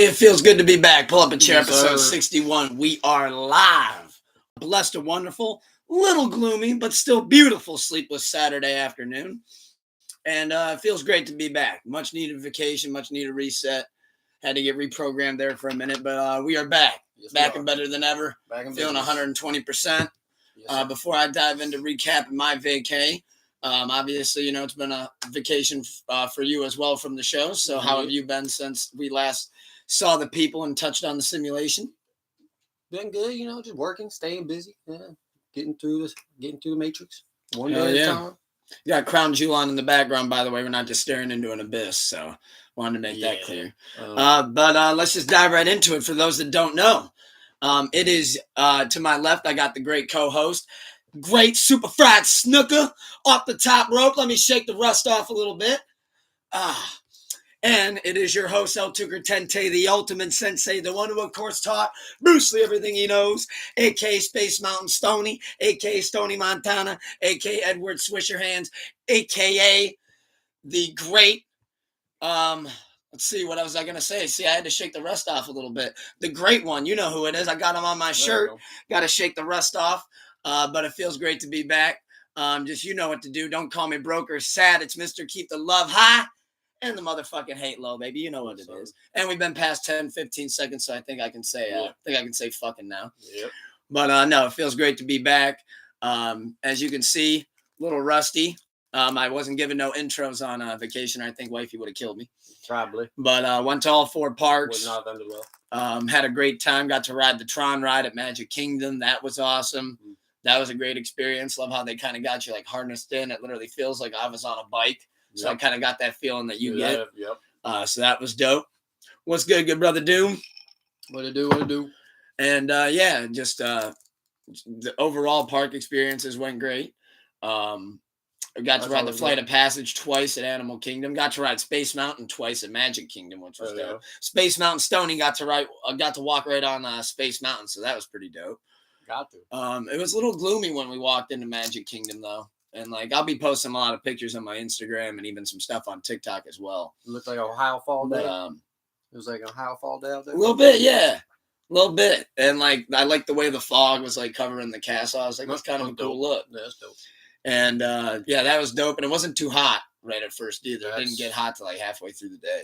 Finally, it feels good to be back. Pull up a chair, Yes, episode sir. 61. We are live. Blessed and wonderful, little gloomy, but still beautiful sleepless Saturday afternoon. And it feels great to be back. Much needed vacation, much needed reset. Had to get reprogrammed there for a minute, but we are back. Yes, back and better than ever. Back in Feeling business. 120%. Yes, Before I dive into recapping my vacay, obviously, you know, it's been a vacation for you as well from the show. So how have you been since we last saw the people and touched on the simulation? been good, you know, just working, staying busy, getting through the matrix. One Hell day yeah. at a time. You got Crown Jewel on in the background, by the way. We're not just staring into an abyss, so wanted to make that clear. But let's just dive right into it for those that don't know. It is to my left, I got the great co-host, great super fried Snuka off the top rope. Let me shake the rust off a little bit. And it is your host, El Tucker Tente, the ultimate sensei, the one who, of course, taught Bruce Lee everything he knows, a.k.a. Space Mountain Stoney, a.k.a. Stony Montana, a.k.a. Edward Swisherhands, a.k.a. the great, let's see, what was I going to say? See, I had to shake the rust off a little bit. The great one, you know who it is. I got him on my shirt. Got to shake the rust off, but it feels great to be back. Just you know what to do. Don't call me broke or sad. It's Mr. Keep the Love High. And the motherfucking hate low, baby. You know what it is. And we've been past 10, 15 seconds, so I think I can say fucking now. Yep. But no, it feels great to be back. As you can see, a little rusty. I wasn't giving no intros on vacation. I think wifey would have killed me. Probably. But went to all 4 parks. Would not have ended well. Had a great time. Got to ride the Tron ride at Magic Kingdom. That was awesome. That was a great experience. Love how they kind of got you like harnessed in. It literally feels like I was on a bike. So I kind of got that feeling that you get. Yep. So that was dope. What's good, good brother Doom? What to do? And just the overall park experiences went great. I got to ride the Flight of Passage twice at Animal Kingdom. Got to ride Space Mountain twice at Magic Kingdom, which was dope. Yeah. Space Mountain Stoney got to walk right on Space Mountain, so that was pretty dope. Got to. It was a little gloomy when we walked into Magic Kingdom though. And like I'll be posting a lot of pictures on my Instagram and even some stuff on TikTok as well. It looked like Ohio Fall Day. But, it was like Ohio Fall Day out there. A little bit, yeah. A little bit. And like I like the way the fog was like covering the castle. I was like, that's kind of a cool look. Yeah, that's dope. And that was dope. And it wasn't too hot right at first either. It didn't get hot till like halfway through the day.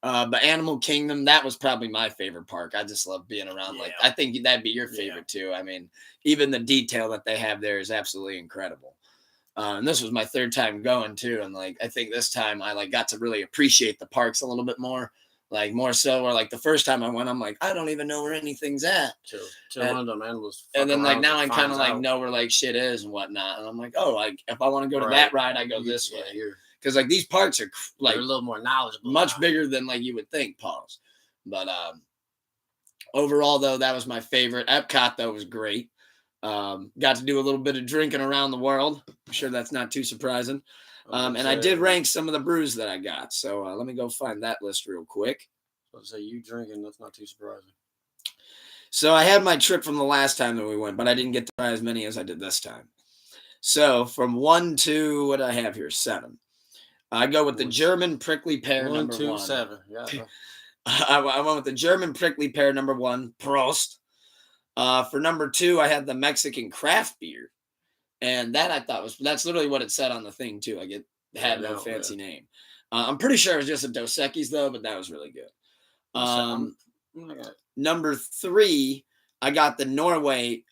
But Animal Kingdom, that was probably my favorite park. I just love being around. Like I think that'd be your favorite too. I mean, even the detail that they have there is absolutely incredible. And this was my 3rd time going too. And like, I think this time I like got to really appreciate the parks a little bit more, like more so, or like the first time I went, I'm like, I don't even know where anything's at. And then like, now I kind of like know where like shit is and whatnot. And I'm like, oh, like if I want to go to that ride, I go this way. Cause like these parks are like a little more knowledgeable, much bigger than like you would think, pause. But overall though, that was my favorite. Epcot though was great. Got to do a little bit of drinking around the world. I'm sure that's not too surprising. And I did rank some of the brews that I got. So let me go find that list real quick. I was about to say, you drinking, that's not too surprising. So I had my trip from the last time that we went, but I didn't get to try as many as I did this time. So from 1 to, what do I have here? 7. I go with the German prickly pear number 1. 1, 2, 7. Yeah. I went with the German prickly pear number 1. Prost. For number 2, I had the Mexican craft beer. And that I thought that's literally what it said on the thing too. Like it had no fancy name. I'm pretty sure it was just a Dos Equis though, but that was really good. Number 3, I got the Norway.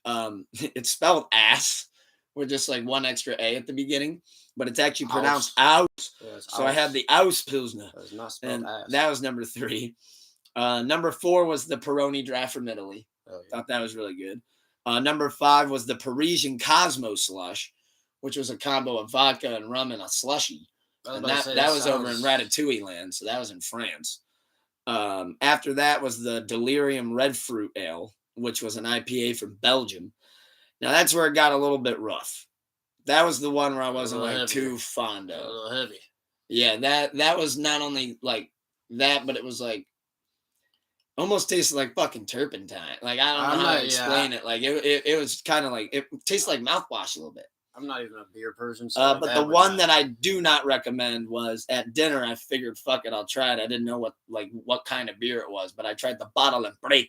It's spelled ass with just like 1 extra A at the beginning, but it's actually pronounced aus. So I had the Aus Pilsner. That's not spelled ass. That was number 3. Number 4 was the Peroni draft from Italy. Thought that was really good. Number 5 was the Parisian Cosmo slush, which was a combo of vodka and rum and a slushy. And that was over in Ratatouille land, so that was in France. After that was the Delirium Red Fruit Ale, which was an IPA from Belgium. Now that's where it got a little bit rough. That was the one where I wasn't like too fond of. A little heavy. Yeah, that was not only like that, but it was like almost tasted like fucking turpentine. Like I don't know how to explain it. Like it was kind of like it tastes like mouthwash a little bit. I'm not even a beer person. So But the one that I do not recommend was at dinner. I figured, fuck it, I'll try it. I didn't know what kind of beer it was, but I tried the Bottle and Breta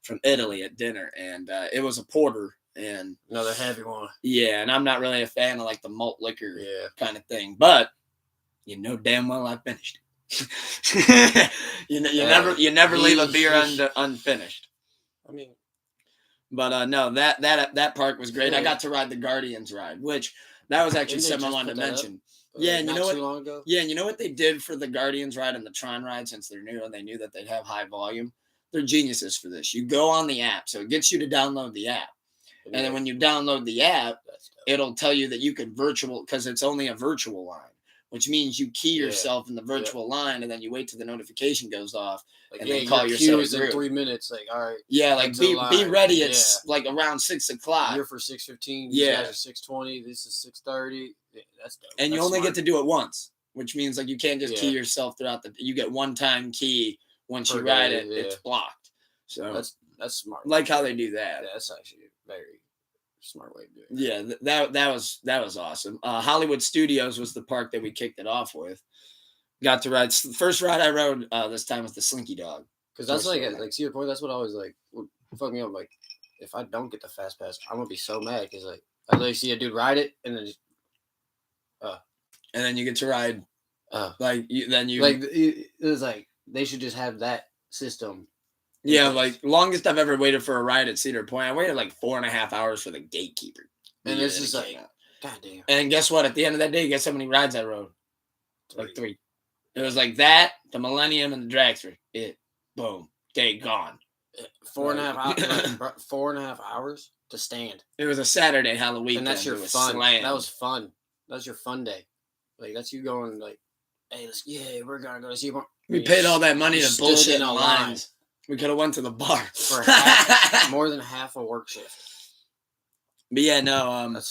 from Italy at dinner, and it was a porter. And another heavy one. Yeah, and I'm not really a fan of like the malt liquor kind of thing, but you know damn well I finished it. you never leave a beer unfinished. I mean, but no, that park was great. I got to ride the Guardians ride, which that was actually something I wanted to mention. Yeah, and you know what? Long ago? Yeah, and you know what they did for the Guardians ride and the Tron ride, since they're new and they knew that they'd have high volume. They're geniuses for this. You go on the app, so it gets you to download the app. And then when you download the app, it'll tell you that you can because it's only a virtual line, which means you key yourself in the virtual line, and then you wait till the notification goes off, and then call yourself through. In 3 minutes, like, all right. Yeah, like be ready. It's like around 6 o'clock. You're for 6:15. Yeah, guys are 6:20. This is 6:30. Yeah, that's dope. And you only get to do it once, which means like you can't just key yourself throughout you get one time key once you ride it. It's blocked. So that's smart. Like how they do that. Yeah, that's actually a very smart way of doing it. Yeah, that was awesome. Hollywood Studios was the park that we kicked it off with. Got to ride. The first ride I rode this time was the Slinky Dog. Because that's like Cedar Point. That's what I always like. Fuck me up. Like, if I don't get the fast pass, I'm gonna be so mad because like I literally see a dude ride it and then and then you get to ride. It was like they should just have that system. Yeah, like longest I've ever waited for a ride at Cedar Point. I waited like 4.5 hours for the gatekeeper. And it's just like, goddamn. And guess what? At the end of that day, guess how many rides I rode? Like 3. It was like that, the Millennium, and the Dragster. Boom, day gone. 4.5 hours. 4.5 hours to stand. It was a Saturday Halloween. And that's your fun. Slammed. That was fun. That was your fun day. Like that's you going like, hey, we're gonna go to see. We paid all that money to bullshit in lines. We could have went to the bar for more than half a work shift. But yeah, no.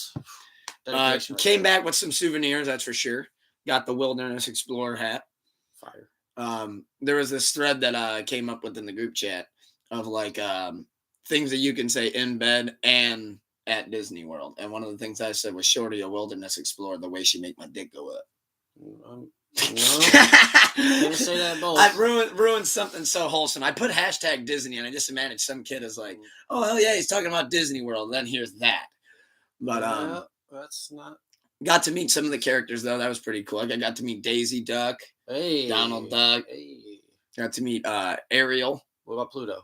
Came back with some souvenirs, that's for sure. Got the Wilderness Explorer hat. Fire. There was this thread that I came up with in the group chat of like things that you can say in bed and at Disney World. And one of the things I said was Shorty a Wilderness Explorer, the way she make my dick go up. No, can't say that both. I ruined something so wholesome. I put hashtag Disney, and I just imagined some kid is like, "Oh hell yeah, he's talking about Disney World." Then here's that. But that's not. Got to meet some of the characters though. That was pretty cool. I got to meet Daisy Duck, Donald Duck. Got to meet Ariel. What about Pluto?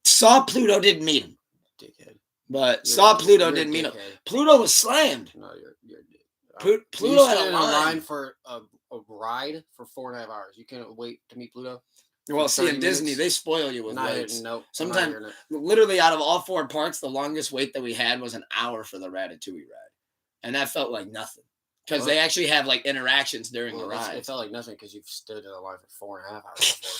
Saw Pluto, didn't meet him. Dickhead. But Pluto, didn't meet him. Pluto was slammed. No, you're Pluto had a line for a ride for 4.5 hours. You can't wait to meet Pluto. Well, see, in Disney, they spoil you with waits. No, sometimes, literally, out of all 4 parks, the longest wait that we had was an hour for the Ratatouille ride, and that felt like nothing because they actually have like interactions during the ride. It felt like nothing because you've stood in a line for 4.5 hours before.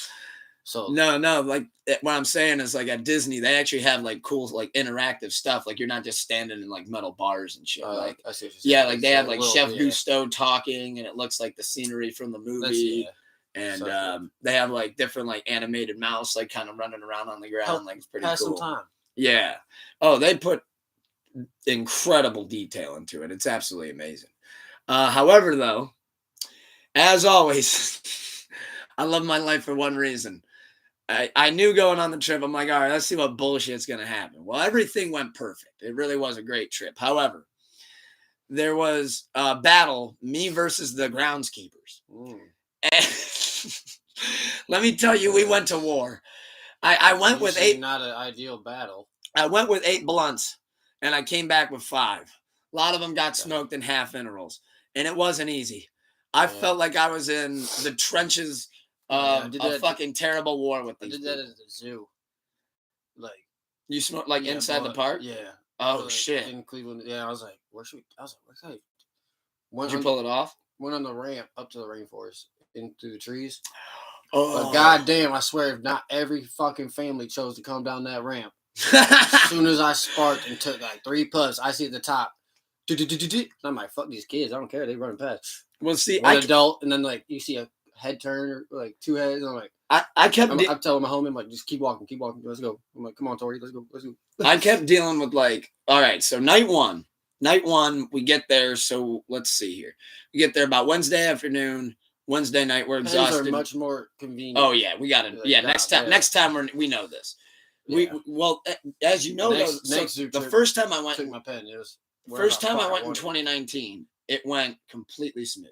So no, like what I'm saying is like at Disney, they actually have like cool like interactive stuff. Like you're not just standing in like metal bars and shit. Like I see what you're saying. like they have like Chef Gusteau talking, and it looks like the scenery from the movie. And they have like different like animated mouse like kind of running around on the ground. Like it's pretty cool. Some time. Yeah. Oh, they put incredible detail into it. It's absolutely amazing. However, though, as always, I love my life for one reason. I knew going on the trip, I'm like, all right, let's see what bullshit's going to happen. Well, everything went perfect. It really was a great trip. However, there was a battle, me versus the groundskeepers. And let me tell you, we went to war. I went with 8. Not an ideal battle. I went with 8 blunts, and I came back with 5. A lot of them got smoked in half intervals, and it wasn't easy. I felt like I was in the trenches of a fucking terrible war with these. I did that at the zoo. Like you smoked like inside the park? Yeah. Oh shit. In Cleveland. Yeah, I was like, where's that? Did you pull it off? Went on the ramp up to the rainforest, in through the trees. Oh. But goddamn, I swear, if not every fucking family chose to come down that ramp. As soon as I sparked and took like 3 puffs, I see at the top. I'm like, fuck these kids. I don't care. They running past. Well, see, one adult, and then like you see a head turn or like 2 heads. And I'm like, I'm telling my homie, I'm like, just keep walking. Let's go. I'm like, come on, Tori, let's go. I kept dealing with like, all right, so night 1, night one, we get there. So let's see here. We get there about Wednesday afternoon. Wednesday night, we're Pens exhausted. are much more convenient. Oh yeah, we got to. Like, Yeah, nah, next time. yeah. Next time we know this. Yeah. Well, as you know, the first time I went, took my pen. It was first time I went in 2019, it went completely smooth,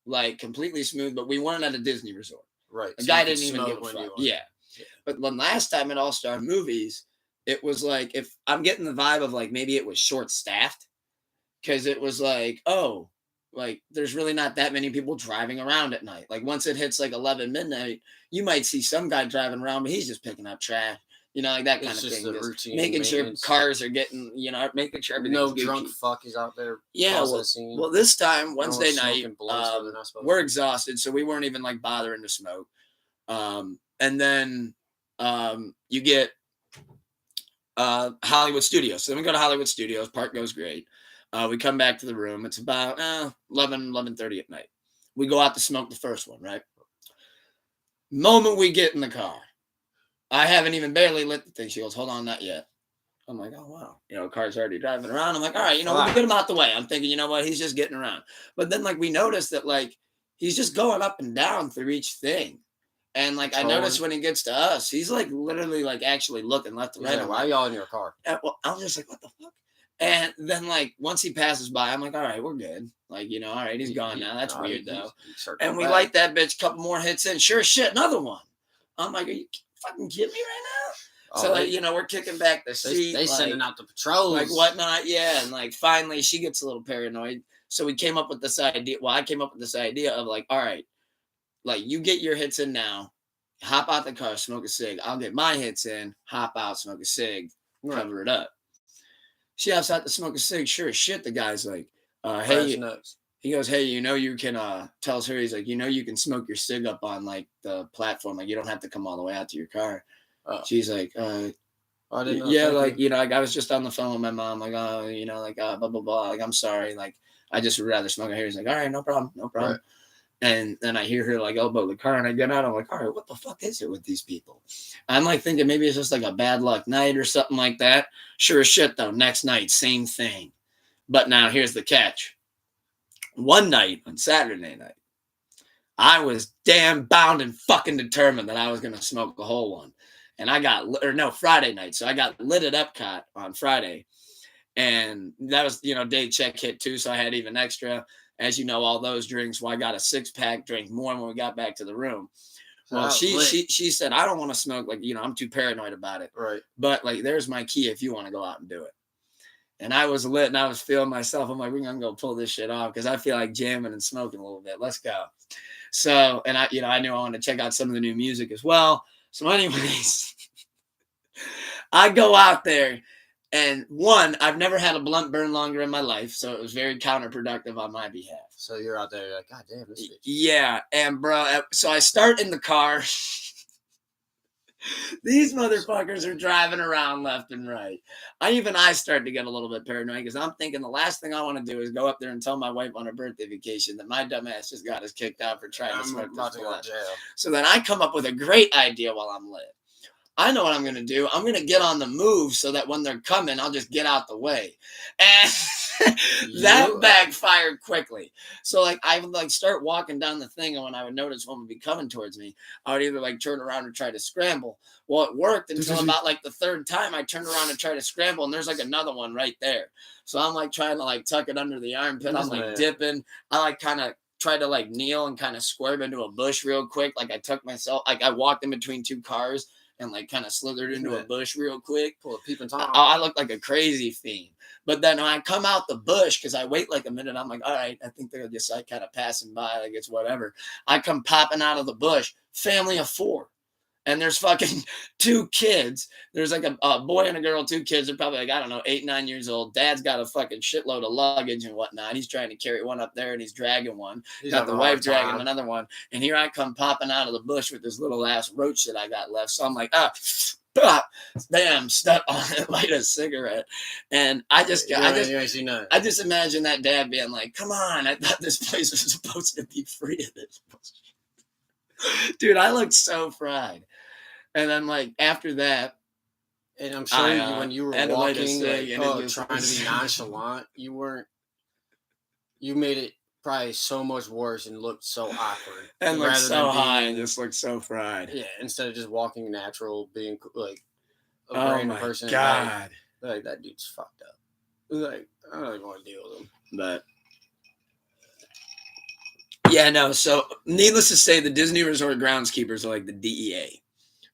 like completely smooth. But we weren't at a Disney resort. Right. The guy didn't even give a fuck. Yeah. But the last time at All Star Movies, it was like, if I'm getting the vibe of like maybe it was short staffed, because it was like, oh, like there's really not that many people driving around at night. Like once it hits like 11 midnight, you might see some guy driving around, but he's just picking up trash. You know, like that kind of thing. Just making sure cars are getting, you know, making sure everything's no drunk fuck is out there. Yeah. Well, this time, Wednesday night, we're exhausted, so we weren't even like bothering to smoke. And then you get Hollywood Studios. So then we go to Hollywood Studios. Park goes great. We come back to the room. It's about 11:30 at night. We go out to smoke the first one, right? Moment we get in the car, I haven't even barely lit the thing. She goes, hold on, not yet. I'm like, oh, wow. You know, car's already driving around. I'm like, all right, you know, we'll get him out the way. I'm thinking, you know what? He's just getting around. But then, like, we noticed that, like, he's just going up and down through each thing. And, like, I noticed when he gets to us, he's, like, literally, like, actually looking left and right. Like, why are y'all in your car? Well, I was just like, what the fuck? And then, like, once he passes by, I'm like, all right, we're good. Like, you know, all right, he's gone now. That's weird, though. And we light that bitch, couple more hits in. Sure as shit, another one. I'm like, are you fucking kidding me right now? So, like, you know, we're kicking back the seat. They sending out the patrols. Like, whatnot, yeah. And, like, finally, she gets a little paranoid. So we came up with this idea. Well, I came up with this idea of, like, all right, like, you get your hits in now. Hop out the car, smoke a cig. I'll get my hits in, hop out, smoke a cig, cover it up. She hops out to smoke a cig. Sure as shit, the guy's like, hey, he goes, hey, you know, you can, tells her, he's like, you know, you can smoke your cig up on, like, the platform. Like, you don't have to come all the way out to your car. She's like, I didn't know. Yeah, like, you know, like, I was just on the phone with my mom, like, oh, you know, like, blah, blah, blah. Like, I'm sorry. Like, I just would rather smoke here. He's like, all right, no problem. No problem. Right. And then I hear her, like, elbow the car, and I get out. I'm like, all right, what the fuck is it with these people? I'm, like, thinking maybe it's just, like, a bad luck night or something like that. Sure as shit, though. Next night, same thing. But now here's the catch. One night, on Saturday night, I was damn bound and fucking determined that I was going to smoke a whole one. And I got, Friday night. So I got lit at Epcot on Friday. And that was, you know, day check hit too. So I had even extra. As you know, all those drinks, well, I got a 6-pack, drink more when we got back to the room. Well, she said, I don't want to smoke. Like, you know, I'm too paranoid about it. Right. But, like, there's my key if you want to go out and do it. And I was lit and I was feeling myself. I'm like, we're going to go pull this shit off because I feel like jamming and smoking a little bit. Let's go. So, and I knew I wanted to check out some of the new music as well. So anyways, I go out there. And one, I've never had a blunt burn longer in my life, so it was very counterproductive on my behalf. So you're out there, you're like, God damn, this bitch. Yeah, and bro, so I start in the car. These motherfuckers are driving around left and right. I start to get a little bit paranoid because I'm thinking the last thing I want to do is go up there and tell my wife on her birthday vacation that my dumb ass just got us kicked out for trying to smoke this blunt. So then I come up with a great idea while I'm lit. I know what I'm going to do. I'm going to get on the move so that when they're coming, I'll just get out the way. And that backfired quickly. So, like, I would, like, start walking down the thing, and when I would notice one would be coming towards me, I would either, like, turn around or try to scramble. Well, it worked until about, like, the third time I turned around and tried to scramble, and there's, like, another one right there. So I'm, like, trying to, like, tuck it under the armpit. I'm, like, dipping. I, like, kind of tried to, like, kneel and kind of squirm into a bush real quick. Like, I walked in between two cars and, like, kind of slithered into a bush real quick. Pull a peeping Tom. I look like a crazy fiend. But then when I come out the bush, because I wait like a minute, I'm like, all right, I think they're just like kind of passing by, like it's whatever. I come popping out of the bush, family of 4. And there's fucking 2 kids. There's like a boy and a girl, 2 kids. They're probably like, I don't know, 8, 9 years old. Dad's got a fucking shitload of luggage and whatnot. He's trying to carry one up there and he's dragging one. He's got the wife dragging another one. And here I come popping out of the bush with this little ass roach that I got left. So I'm like, bam, step on it, light a cigarette. And I just imagine that dad being like, come on, I thought this place was supposed to be free of this. Dude, I looked so fried. And then, like, after that, And I'm sure when you were had to light a walking, cig, like, and it just trying to was- be nonchalant, you weren't. You made it probably so much worse and looked so awkward. and looked rather so than high being- and just looked so fried. Yeah, instead of just walking natural, being like a Oh random my person. god! Like that dude's fucked up. Like I don't even want to deal with him. But yeah, no. So needless to say, the Disney Resort groundskeepers are like the DEA.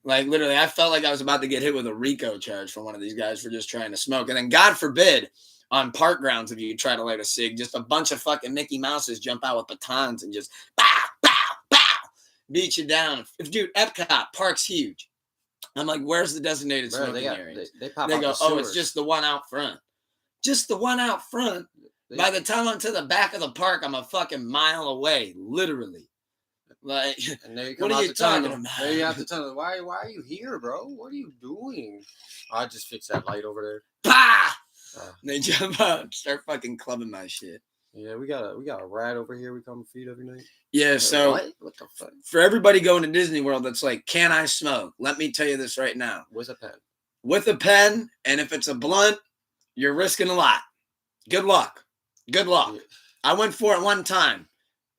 Like literally, I felt like I was about to get hit with a RICO charge from one of these guys for just trying to smoke. And then, God forbid, on park grounds, if you try to light a cig, just a bunch of fucking Mickey Mouses jump out with batons and just pow, pow, pow, beat you down. Dude, Epcot park's huge. I'm like, where's the designated smoking area? They pop They out go, the oh, it's sewers. just the one out front. Just the one out front. By the time I'm to the back of the park, I'm a fucking mile away, literally. Like, and they what come are out you the talking tunnel. about? They out the tunnel. Why are you here, bro? What are you doing? I just fixed that light over there. Pah! And they jump up, start fucking clubbing my shit. Yeah, we got a rat over here. We come feed every night. Yeah, so what the fuck? For everybody going to Disney World that's like, can I smoke? Let me tell you this right now. With a pen. With a pen, and if it's a blunt, you're risking a lot. Good luck. Good luck. Yeah. I went for it one time.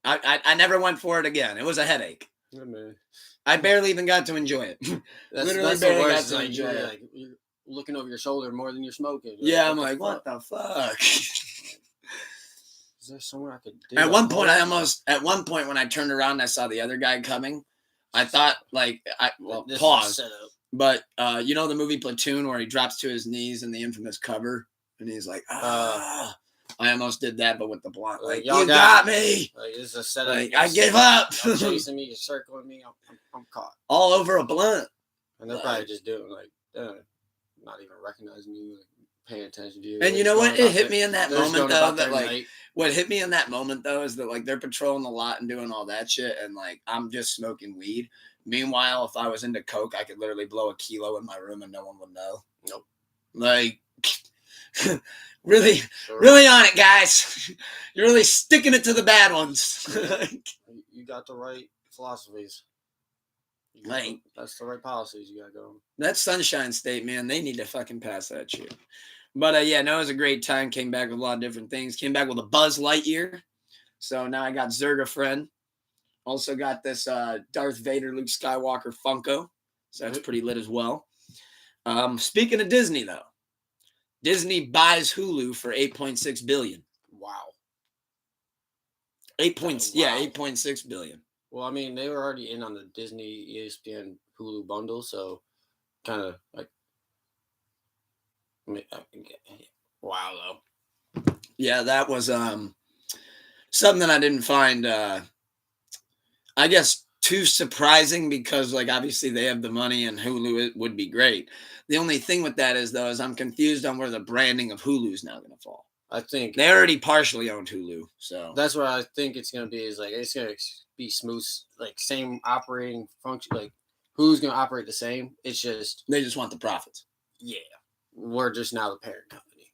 I never went for it again. It was a headache. Yeah, man. I barely even got to enjoy it. That's barely the worst. Got to enjoy it. Like, you're looking over your shoulder more than you're smoking. You're yeah, I'm like, what the fuck? Is there somewhere I could do At one point when I turned around and I saw the other guy coming, I thought pause. But you know the movie Platoon where he drops to his knees in the infamous cover and he's like, I almost did that, but with the blunt. Like, you got me. Like, it's a setup. Like, I give up. You're chasing me, you're circling me. I'm caught. All over a blunt. And they're probably just doing like, not even recognizing you, like, paying attention to you. And you know what? It hit me in that moment though. That like, what hit me in that moment though is that like they're patrolling the lot and doing all that shit, and like I'm just smoking weed. Meanwhile, if I was into coke, I could literally blow a kilo in my room and no one would know. Nope. Like. Really on it, guys. You're really sticking it to the bad ones. You got the right philosophies. Like, that's the right policies you got going. That Sunshine State, man, they need to fucking pass that shit. But yeah, no, it was a great time. Came back with a lot of different things. Came back with a Buzz Lightyear. So now I got Zerga Friend. Also got this Darth Vader Luke Skywalker Funko. So that's pretty lit as well. Speaking of Disney, though. Disney buys Hulu for $8.6 billion. Wow. 8.6 billion. Well, I mean, they were already in on the Disney, ESPN, Hulu bundle, so kind of like, wow, though. Yeah, that was something that I didn't find, I guess, too surprising because, like, obviously they have the money and Hulu it would be great. The only thing with that is, though, is I'm confused on where the branding of Hulu is now going to fall. I think they already partially owned Hulu, so that's what I think it's going to be. Is like it's going to be smooth, like same operating function. Like Hulu's going to operate the same. It's just they just want the profits. Yeah, we're just now the parent company.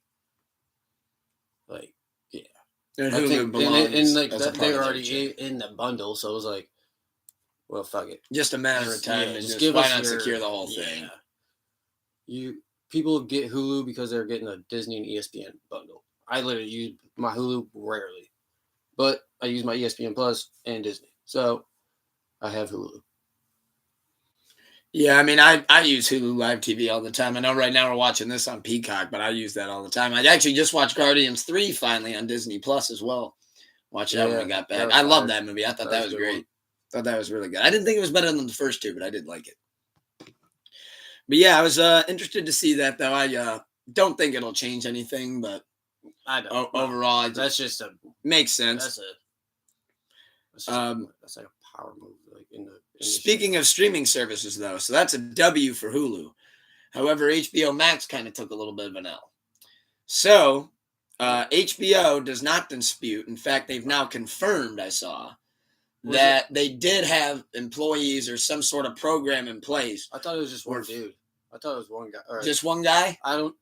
Like yeah, and Hulu belongs, and like they were already in the bundle, so it was like, well, fuck it, just a matter of time, and just give why not secure the whole thing. People get Hulu because they're getting a Disney and ESPN bundle. I literally use my Hulu rarely, but I use my ESPN Plus and Disney, so I have Hulu. Yeah, I mean, I use Hulu Live TV all the time. I know right now we're watching this on Peacock, but I use that all the time. I actually just watched Guardians 3 finally on Disney Plus as well. Watch that when we got back. I love that movie. I thought that was great. Thought that was really good. I didn't think it was better than the first two, but I did like it. But yeah, I was interested to see that, though. I don't think it'll change anything, but I don't. Overall, that's just a makes sense. That's like a power move. Like in the speaking of streaming services, though, so that's a W for Hulu. However, HBO Max kind of took a little bit of an L. So HBO does not dispute. In fact, they've now confirmed. I saw that they did have employees or some sort of program in place. I thought it was just one dude. I thought it was one guy. Just one guy? I'm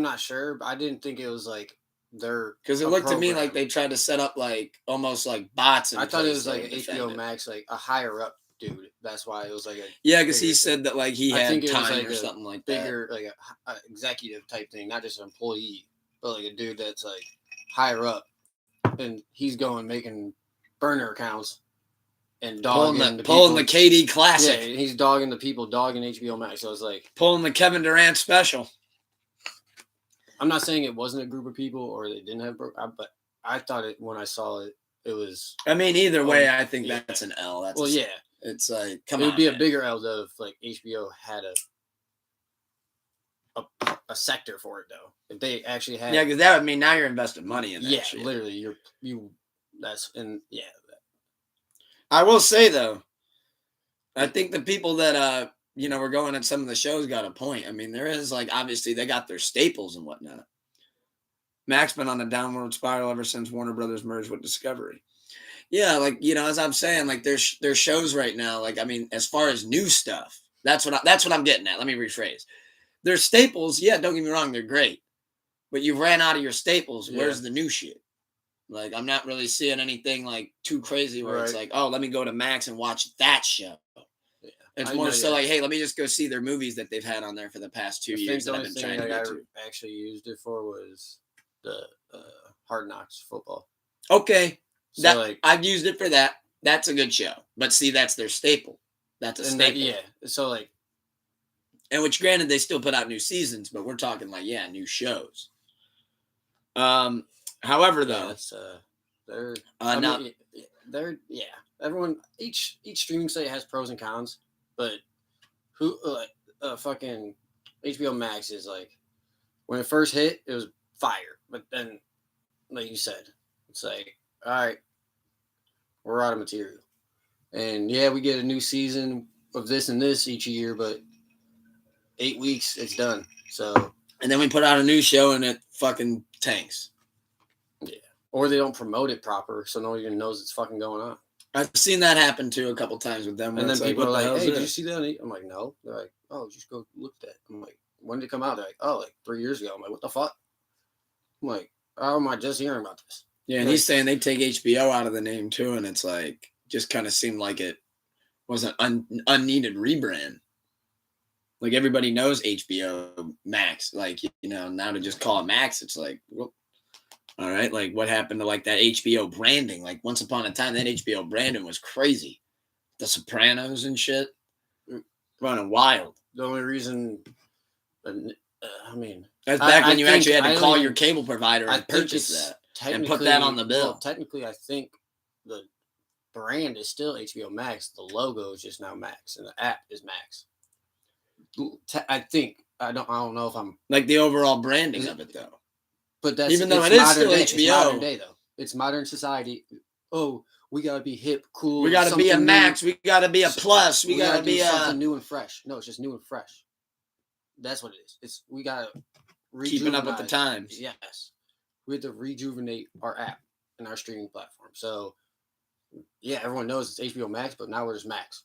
not sure, but I didn't think it was like their. Because it looked to me like they tried to set up like almost like bots. I thought it was like HBO Max, like a higher up dude. That's why it was like a Yeah, because he bigger said that like he I had think it was time like or a something like bigger, like a executive type thing, not just an employee, but like a dude that's like higher up, and he's going making burner accounts and that. dogging Pulling the the people. KD Yeah, Classic. he's dogging the people, dogging HBO Max. So it's like Pulling the Kevin Durant special. I'm not saying it wasn't a group of people or they didn't have, but I thought it when I saw it, it was. I mean, either way, I think that's an L. That's well, yeah. It's like, come it on. would be man. a bigger L though if like HBO had a sector for it though. If they actually had, Yeah, because that would mean now you're investing money in that. yeah, shit. literally, you. That's and yeah. I will say though, I think the people that were going at some of the shows got a point. I mean, there is like obviously they got their staples and whatnot. Mac's been on a downward spiral ever since Warner Brothers merged with Discovery. Yeah, like as I'm saying, like there's shows right now. Like I mean, as far as new stuff, that's what I'm getting at. Let me rephrase. Their staples, yeah, don't get me wrong, they're great, but you ran out of your staples. Yeah. Where's the new shit? Like I'm not really seeing anything like too crazy where it's like, oh, let me go to Max and watch that show. Yeah. It's more so like, hey, let me just go see their movies that they've had on there for the past 2 years that I've been trying to get to. I actually used it for was the Hard Knocks football. Okay. So that like I've used it for that. That's a good show. But see, that's their staple. That's a staple. Yeah. So like, and which granted they still put out new seasons, but we're talking like new shows. However, though, they're everyone each streaming site has pros and cons, but who fucking HBO Max is like when it first hit it was fire, but then like you said, it's like all right, we're out of material, and yeah, we get a new season of this and this each year, but 8 weeks it's done. So and then we put out a new show and it fucking tanks. Yeah. Or they don't promote it proper, so no one even knows it's fucking going on. I've seen that happen too a couple times with them. And then people are like, hey, did you see that? I'm like, no. They're like, oh, just go look at that. I'm like, when did it come out? They're like, oh, like 3 years ago. I'm like, what the fuck? I'm like, how am I just hearing about this? Yeah, and he's saying they take HBO out of the name too, and it's like, just kind of seemed like it was an unneeded rebrand. Like everybody knows HBO Max. Like, now to just call it Max, it's like, well, all right, like what happened to like that HBO branding? Like once upon a time, that HBO branding was crazy. The Sopranos and shit, running wild. The only reason, I mean, that's back when you actually had to call your cable provider and purchase that and put that on the bill. Well, technically, I think the brand is still HBO Max. The logo is just now Max, and the app is Max. I think I don't know if I'm like the overall branding of it though. But that's even though it is still HBO. It's modern day though. It's modern society. Oh, we gotta be hip, cool. We gotta be a Max. We gotta be a Plus. We gotta be something new and fresh. No, it's just new and fresh. That's what it is. It's we gotta keeping up with the times. Yes, we have to rejuvenate our app and our streaming platform. So yeah, everyone knows it's HBO Max, but now we're just Max.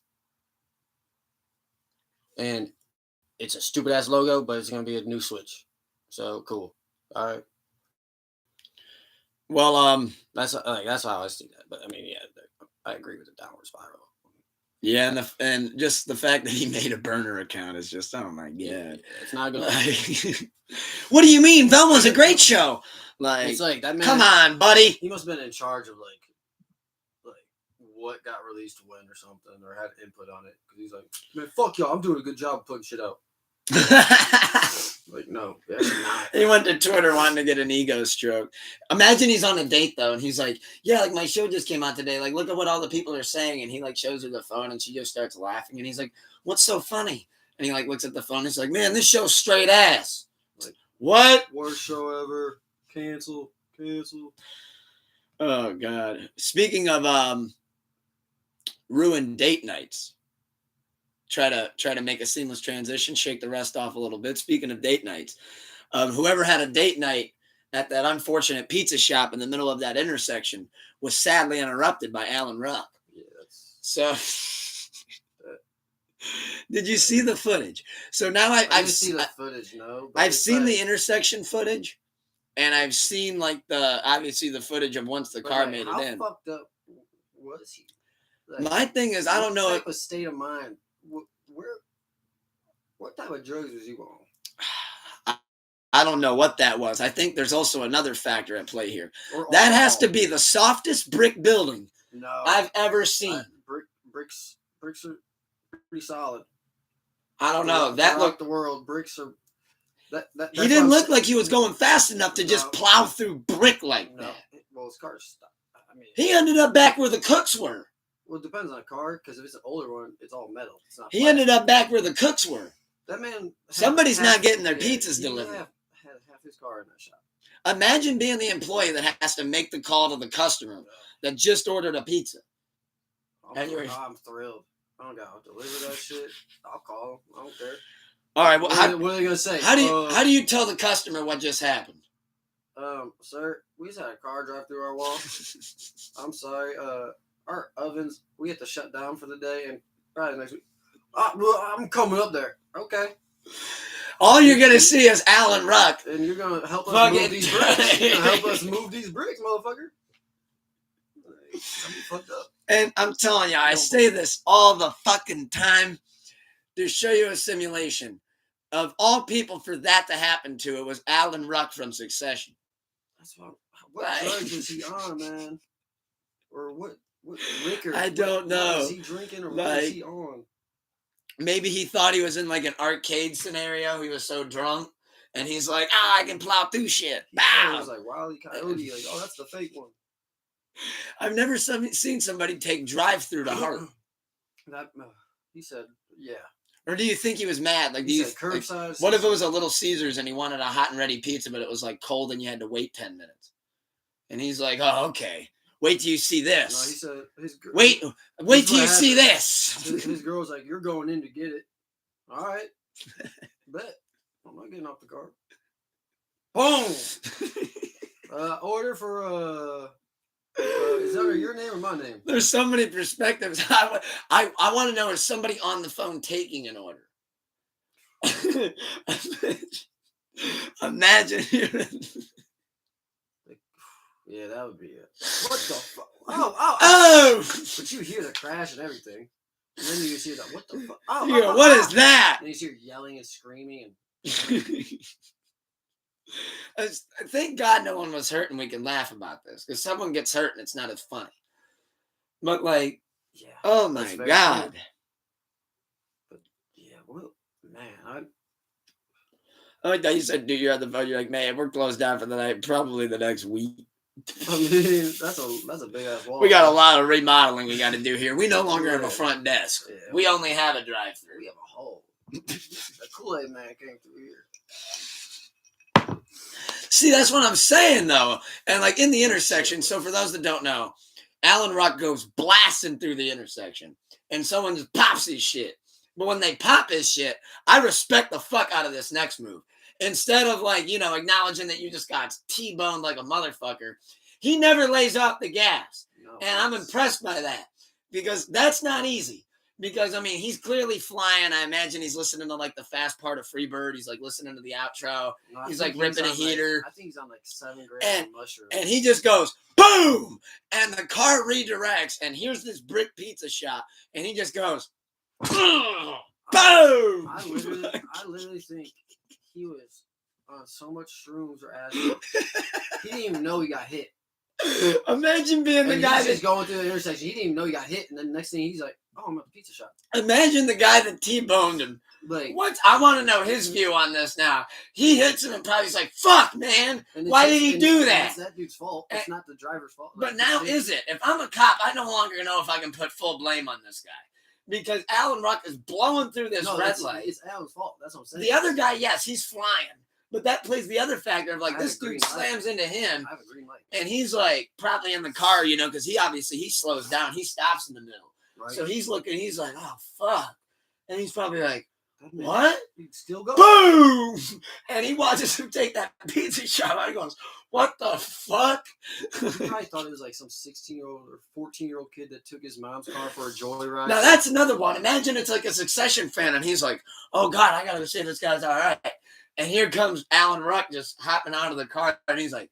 And it's a stupid ass logo, but it's gonna be a new switch. So cool. All right. Well, that's how I see that. But I mean, yeah, I agree with the downward spiral. Yeah, and just the fact that he made a burner account is just, oh my god, yeah, it's not good. What do you mean? Velma's a great show. Like, it's like that man. Come on, buddy. He must have been in charge of like what got released when or something, or had input on it. Because he's like, man, fuck y'all, I'm doing a good job putting shit out. Like, no, not. He went to Twitter wanting to get an ego stroke. Imagine he's on a date though, and he's like, yeah, like my show just came out today. Like, look at what all the people are saying. And he like shows her the phone, and she just starts laughing. And he's like, what's so funny? And he like looks at the phone. And he's like, man, this show's straight ass. Like, what? Worst show ever. Cancel. Oh God. Speaking of ruined date nights. Try to make a seamless transition, shake the rust off a little bit. Speaking of date nights, whoever had a date night at that unfortunate pizza shop in the middle of that intersection was sadly interrupted by Alan Ruck. Yes. So, did you see the footage? So now I've seen the footage. No, I've seen the intersection footage, and I've seen like obviously the footage of once the car made it in. How fucked up was he? Like, my thing is, I don't know. What type of state of mind? What type of drugs was you on? I don't know what that was. I think there's also another factor at play here. Or that has to be the softest brick building I've ever seen. Bricks are pretty solid. I don't know. That looked the world. Bricks are. He didn't look like he was going fast enough to just plow through brick like that. Well, his car's. I mean, he ended up back where the cooks were. Well, it depends on the car, because if it's an older one, it's all metal. It's not. He ended up back where the cooks were. That man. Somebody's not getting their pizzas delivered. Had half his car in that shop. Imagine being the employee that has to make the call to the customer that just ordered a pizza. I'm thrilled. I don't gotta deliver that shit. I'll call him. I don't care. All right. Well, what are they gonna say? How do you tell the customer what just happened? Sir, we just had a car drive through our wall. I'm sorry. Our ovens, we have to shut down for the day, and probably next week. I'm coming up there. Okay. All you're gonna see is Alan Ruck, and you're gonna help us move these bricks. You're gonna help us move these bricks, motherfucker. I'm fucked up. And I'm telling you, I say this all the fucking time to show you a simulation. Of all people for that to happen to, it was Alan Ruck from Succession. That's what drugs is he on, man? Or what liquor? I don't know. What is he drinking, or what is he on? Maybe he thought he was in like an arcade scenario. He was so drunk. And he's like, I can plow through shit. He was like Wile E. Coyote. Like, that's the fake one. I've never seen somebody take drive-through to heart. He said, yeah. Or do you think he was mad? Like, curbside. What if it was a Little Caesars and he wanted a hot and ready pizza, but it was like cold and you had to wait 10 minutes? And he's like, oh, okay. Wait till you see this. No, he said, wait till you see this. His girl was like, you're going in to get it. All right. Bet. I'm not getting off the car. Boom. Order for is that your name or my name? There's so many perspectives. I want to know, is somebody on the phone taking an order? Imagine. Yeah, that would be it. What the fuck? Oh! But you hear the crash and everything. And then you see that, what the fuck? What is that? And you hear yelling and screaming. Thank God no one was hurt and we can laugh about this. Because someone gets hurt and it's not as funny. But like, oh my God. But yeah, well, man, I thought you said, dude, you're on the phone. You're like, man, we're closed down for the night. Probably the next week. I mean, that's a big ass wall. We got a lot of remodeling we got to do here. We no longer have a front desk. Yeah, we only have a drive-through. We have a hole. The Kool-Aid man came through here. See, that's what I'm saying, though. And like in the intersection, so for those that don't know, Alan Ruck goes blasting through the intersection, and someone just pops his shit. But when they pop his shit, I respect the fuck out of this next move. Instead of like, acknowledging that you just got T-boned like a motherfucker, he never lays off the gas. No, and I'm impressed by that because that's not easy. Because, I mean, he's clearly flying. I imagine he's listening to, like, the fast part of Freebird. He's, like, listening to the outro. No, he's, like, ripping a heater. I think he's on, like, 7 grams of mushrooms. And he just goes, boom! And the car redirects. And here's this brick pizza shop. And he just goes, boom! I literally think he was on so much shrooms or acid. He didn't even know he got hit. Imagine being the guy that's going through the intersection. He didn't even know he got hit. And then the next thing he's like, oh, I'm at the pizza shop. Imagine the guy that T-boned him. Like, what? I want to know his view on this now. He hits him and probably's like, fuck, man. Why did he do that? It's that dude's fault. It's not the driver's fault. But now is it? If I'm a cop, I no longer know if I can put full blame on this guy. Because Alan Ruck is blowing through this red light. It's Alan's fault. That's what I'm saying. The other guy, yes, he's flying. But that plays the other factor of, like, this dude slams into him. I have a green light. And he's, like, probably in the car, because he slows down. He stops in the middle. Right. So he's looking, he's like, oh, fuck. And he's probably like, what? He'd still go. Boom! And he watches him take that pizza shop out. He goes, what the fuck? I thought it was like some 16-year-old or 14-year-old kid that took his mom's car for a joyride. Now, that's another one. Imagine it's like a Succession fan, and he's like, oh, God, I got to see if this guy's all right. And here comes Alan Ruck just hopping out of the car, and he's like,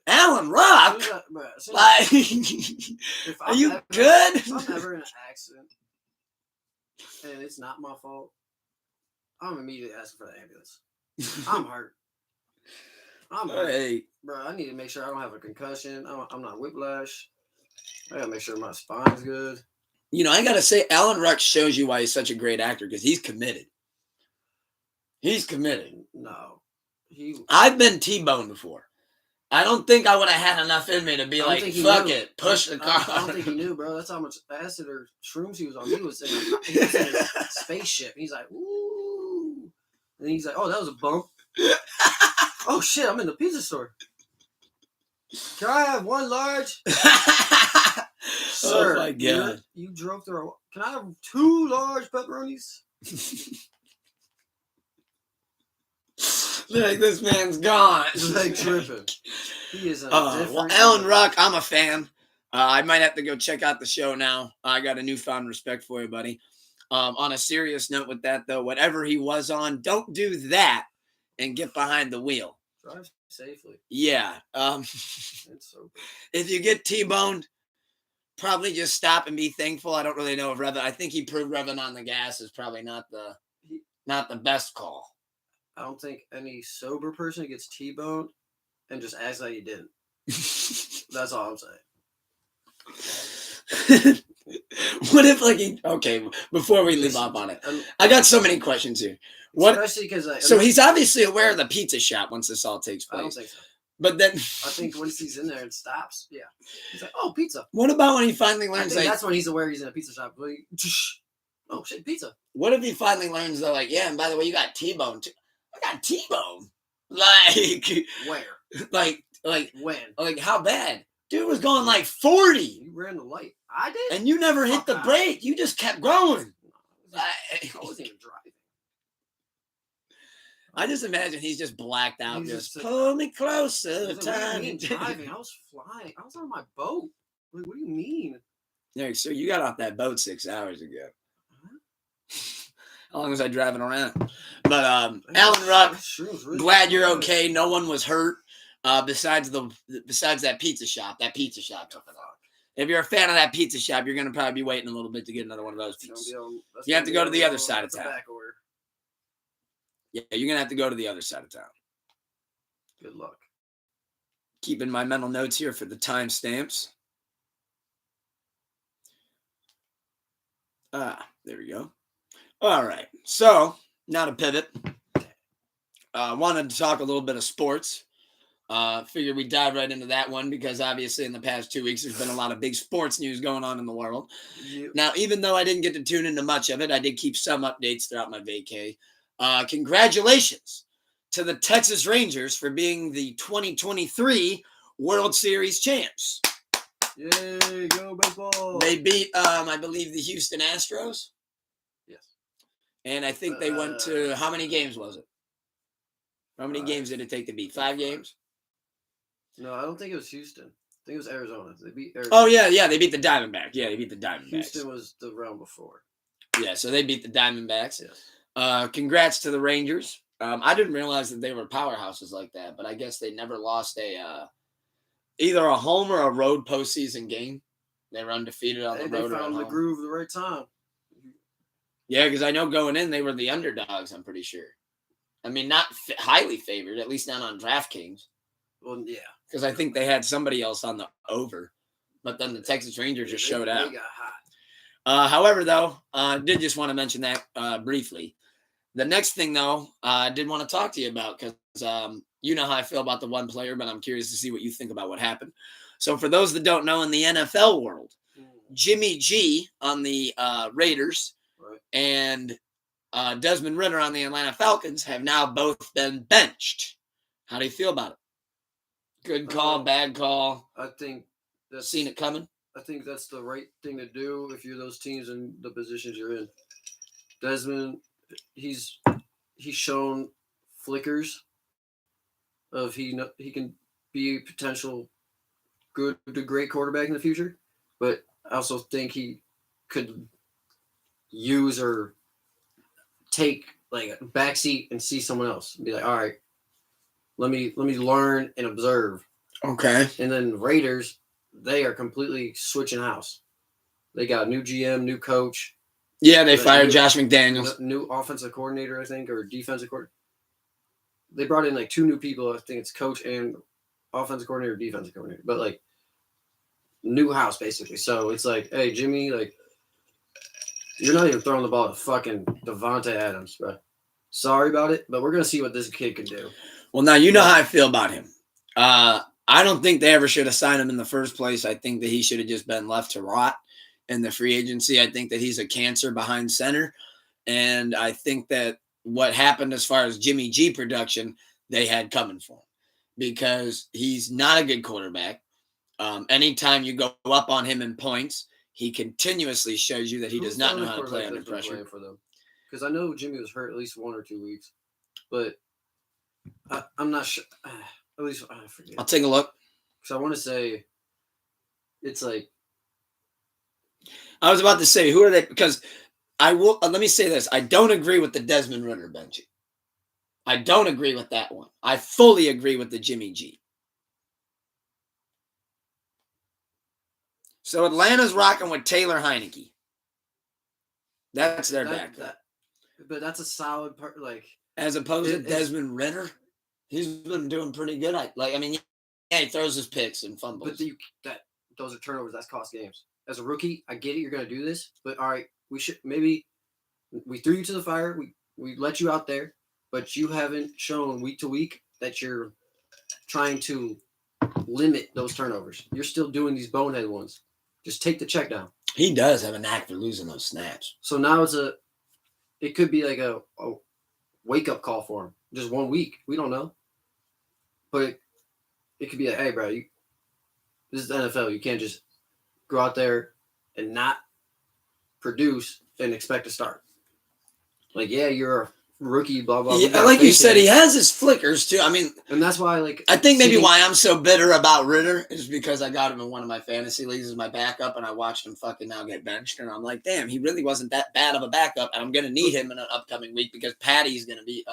Alan Rock? Like, are you good? If I'm ever in an accident and it's not my fault, I'm immediately asking for the ambulance. I'm hurt. I'm hurt. Hey. Bro, I need to make sure I don't have a concussion. I'm not whiplash. I gotta make sure my spine's good. You know, I gotta say, Alan Ruck shows you why he's such a great actor, because he's committed. He's committed. No. I've been T-boned before. I don't think I would have had enough in me to be like, fuck it, push the car. I don't think he knew, bro. That's how much acid or shrooms he was on. He was in his spaceship. He's like, ooh. And he's like, oh, that was a bump. Oh, shit, I'm in the pizza store. Can I have one large? Sir, oh, my God. You drove through. Can I have 2 large pepperonis? Like, this man's gone. He's like tripping. He is well, Alan Ruck, I'm a fan. I might have to go check out the show now. I got a newfound respect for you, buddy. On a serious note with that, though, whatever he was on, don't do that and get behind the wheel. Drive safely. Yeah. If you get T-boned, probably just stop and be thankful. I don't really know if I think he proved revving on the gas is probably not the best call. I don't think any sober person gets T-boned and just acts like you didn't. That's all I'm saying. What if, like, okay, before we leave off on it, I got so many questions here. Especially because so he's obviously aware of the pizza shop once this all takes place. I don't think so. But then I think once he's in there and stops, yeah, he's like, "Oh, pizza." What about when he finally learns? I think that's when he's aware he's in a pizza shop. Oh shit, pizza. What if he finally learns though? Like, yeah, and by the way, you got T-bone too. I got T-bone. Like where? Like when? Like how bad? Dude was going like 40. You ran the light. I did. And you never hit the brake. You just kept going. I wasn't even driving. I just imagine he's just blacked out. Just pull me closer. Time driving. I was flying. I was on my boat. Like, what do you mean? Yeah, so you got off that boat 6 hours ago. How long was I driving around? But Alan Ruck, really glad you're okay. No one was hurt. Besides that pizza shop. That pizza shop took it off. If you're a fan of that pizza shop, you're gonna probably be waiting a little bit to get another one of those pizzas. You have to go to the other side of town. Yeah, you're gonna have to go to the other side of town. Good luck. Keeping my mental notes here for the timestamps. There we go. All right. So now to pivot. Wanted to talk a little bit of sports. Figured we'd dive right into that one because obviously in the past 2 weeks there's been a lot of big sports news going on in the world. Yep. Now, even though I didn't get to tune into much of it, I did keep some updates throughout my vacay. Congratulations to the Texas Rangers for being the 2023 World Series champs. Yay, go baseball. They beat, I believe, the Houston Astros. Yes. And I think they went to, how many games was it? How many games did it take to beat? 5 games? No, I don't think it was Houston. I think it was Arizona. They beat Arizona. Oh, yeah, they beat the Diamondbacks. Yeah, they beat the Diamondbacks. Houston was the round before. Yeah, so they beat the Diamondbacks. Yes. Congrats to the Rangers. I didn't realize that they were powerhouses like that, but I guess they never lost either a home or a road postseason game. They were undefeated on the road. They found the groove at the right time. Yeah, because I know going in, they were the underdogs, I'm pretty sure. I mean, not highly favored, at least not on DraftKings. Well, yeah. Because I think they had somebody else on the over. But then the Texas Rangers just showed out. They got hot. However, though, I did just want to mention that briefly. The next thing, though, I did want to talk to you about because you know how I feel about the one player, but I'm curious to see what you think about what happened. So for those that don't know, in the NFL world, Jimmy G on the Raiders and Desmond Ritter on the Atlanta Falcons have now both been benched. How do you feel about it? Good call, bad call? I think that's seen it coming. I think that's the right thing to do if you're those teams in the positions you're in. Desmond, he's shown flickers of he can be a potential good to great quarterback in the future, but I also think he could use or take like a backseat and see someone else and be like, all right, let me learn and observe. Okay. And then Raiders, they are completely switching house. They got new GM, new coach. Yeah, they fired Josh McDaniels. New offensive coordinator, I think, or defensive coordinator. They brought in like 2 new people. I think it's coach and offensive coordinator, defensive coordinator. But like new house basically. So it's like, hey Jimmy, like you're not even throwing the ball to fucking Devontae Adams, bro. Sorry about it, but we're gonna see what this kid can do. Well, now you know how I feel about him. I don't think they ever should have signed him in the first place. I think that he should have just been left to rot in the free agency. I think that he's a cancer behind center. And I think that what happened as far as Jimmy G production, they had coming for him because he's not a good quarterback. Anytime you go up on him in points, he continuously shows you that he does not know how to play under pressure. For them? Because I know Jimmy was hurt at least 1 or 2 weeks, but I'm not sure. At least I forget. I'll take a look. Because I want to say it's like. I was about to say, who are they? Because I will. Let me say this. I don't agree with the Desmond Ritter benching. I don't agree with that one. I fully agree with the Jimmy G. So Atlanta's rocking with Taylor Heineke. That's their backup. But that's a solid part. Like as opposed to Desmond Ritter, he's been doing pretty good. Yeah, he throws his picks and fumbles. But those are turnovers. That's cost games. As a rookie, I get it. You're going to do this, but all right, we threw you to the fire. We let you out there, but you haven't shown week to week that you're trying to limit those turnovers. You're still doing these bonehead ones. Just take the check down. He does have a knack for losing those snaps. So now it could be like a wake up call for him. Just 1 week. We don't know. But it could be like, hey, bro, this is the NFL. You can't just go out there and not produce and expect to start. Like, yeah, you're a rookie, blah, blah, blah. Yeah, like you said, he has his flickers, too. I mean, and that's why, I think maybe why I'm so bitter about Ritter is because I got him in one of my fantasy leagues as my backup, and I watched him fucking now get benched, and I'm like, damn, he really wasn't that bad of a backup, and I'm going to need him in an upcoming week because Patty's going to be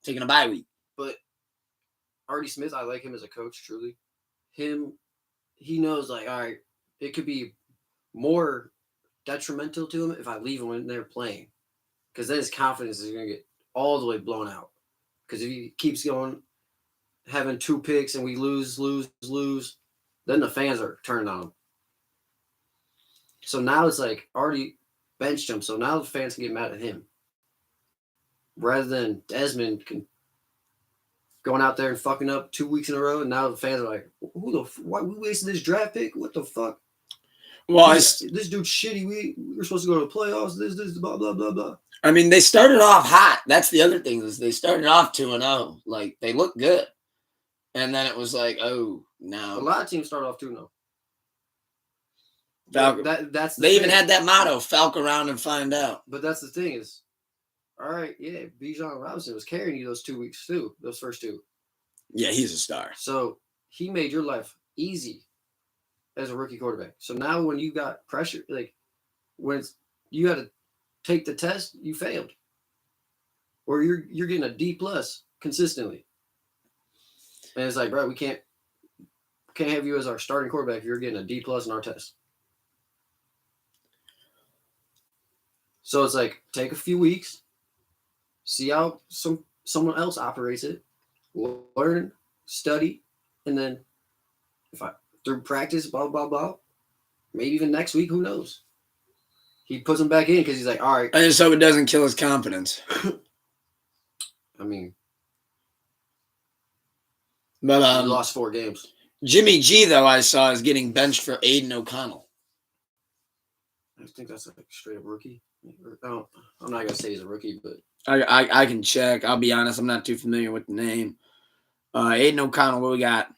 taking a bye week. But Artie Smith, I like him as a coach, truly. He knows, like, all right, it could be more detrimental to him if I leave him when they're playing. Because then his confidence is going to get all the way blown out. Because if he keeps going, having 2 picks and we lose, then the fans are turned on him. So now it's like already benched him. So now the fans can get mad at him. Rather than Desmond going out there and fucking up 2 weeks in a row. And now the fans are like, why we wasted this draft pick? What the fuck? Well, this dude's shitty. We're supposed to go to the playoffs. This, blah, blah, blah, blah. I mean, they started off hot. That's the other thing is they started off 2-0. Like, they looked good. And then it was like, oh, no. A lot of teams start off 2-0. They even had that motto, Falk around and find out. But that's the thing is, all right, yeah, Bijan Robinson was carrying you those 2 weeks too, those first 2. Yeah, he's a star. So he made your life easy as a rookie quarterback. So now when you got pressure, like when you had to take the test, you failed. Or you're getting a D+ consistently. And it's like, bro, we can't have you as our starting quarterback if you're getting a D+ in our test. So it's like, take a few weeks, see how someone else operates it, learn, study, and then through practice, blah, blah, blah, maybe even next week, who knows? He puts him back in because he's like, all right. I just hope it doesn't kill his confidence. I mean, but he lost 4 games. Jimmy G, though, I saw is getting benched for Aiden O'Connell. I think that's like straight up rookie. I'm not gonna say he's a rookie, but I can check. I'll be honest, I'm not too familiar with the name. Aiden O'Connell, what we got?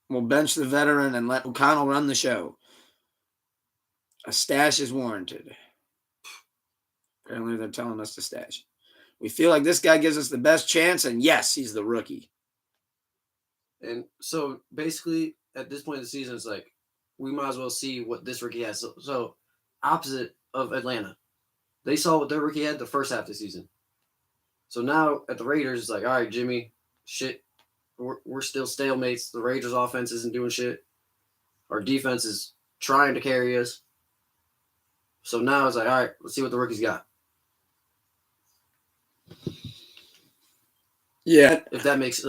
We'll bench the veteran and let O'Connell run the show. A stash is warranted. Apparently, they're telling us to stash. We feel like this guy gives us the best chance, and yes, he's the rookie. And so, basically, at this point in the season, it's like, we might as well see what this rookie has. So opposite of Atlanta. They saw what their rookie had the first half of the season. So now at the Raiders, it's like, all right, Jimmy, shit, we're still stalemates. The Raiders' offense isn't doing shit. Our defense is trying to carry us. So now it's like, all right, let's see what the rookie's got. Yeah. If that makes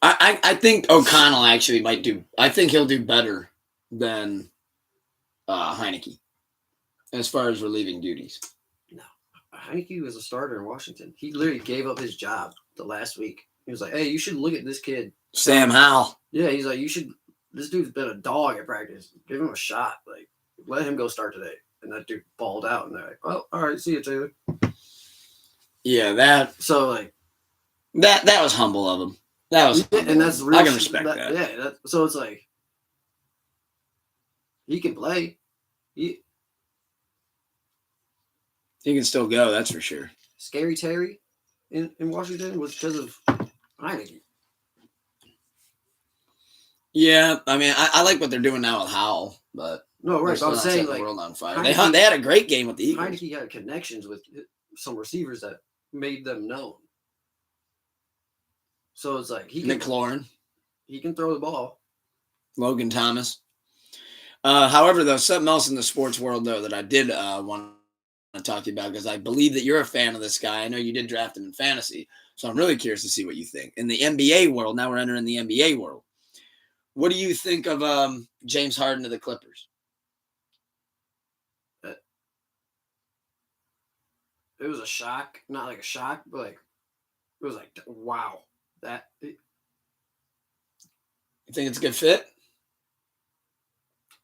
I think O'Connell actually might do. I think he'll do better than Heineke as far as relieving duties. No, Heineke was a starter in Washington. He literally gave up his job the last week. He was like, "Hey, you should look at this kid, Sam Howell." Yeah, he's like, "You should. This dude's been a dog at practice. Give him a shot. Like, let him go start today." And that dude balled out, and they're like, "Well, all right, see you, Taylor." Yeah, that was humble of him. That was, and that's real. I can respect that. Yeah, so it's like he can play. He can still go. That's for sure. Scary Terry in Washington was because of Heineke. Yeah, I mean, I like what they're doing now with Howell, but no, right. I'm saying like world on fire. They had a great game with the Eagles. Heineke had connections with some receivers that made them known. So it's like McLaurin. He can throw the ball. Logan Thomas. However, though, something else in the sports world, though, that I did want to talk to you about, because I believe that you're a fan of this guy. I know you did draft him in fantasy, so I'm really curious to see what you think. In the NBA world, now we're entering the NBA world. What do you think of James Harden to the Clippers? It was a shock. Not like a shock, but like it was like, wow. You think it's a good fit?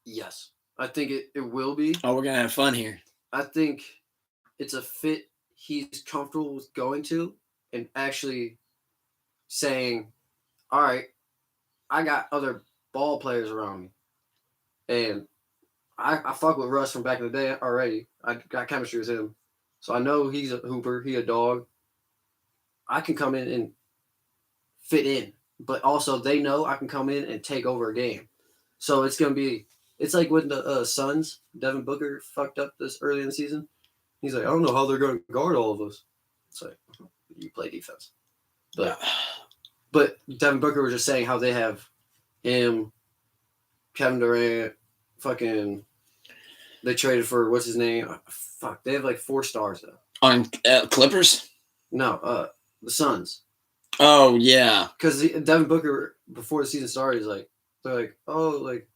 Yes. I think it will be. Oh, we're going to have fun here. I think it's a fit he's comfortable with going to and actually saying, all right, I got other ball players around me. And I fuck with Russ from back in the day already. I got chemistry with him. So I know he's a hooper. He a dog. I can come in and fit in. But also they know I can come in and take over a game. So it's going to be – it's like when the Suns, Devin Booker fucked up this early in the season. He's like, I don't know how they're going to guard all of us. It's like, you play defense. But Devin Booker was just saying how they have him, Kevin Durant, fucking – they traded for – what's his name? Fuck, they have like 4 stars though. On Clippers? No, the Suns. Oh, yeah. Because Devin Booker, before the season started, they're like, oh, like,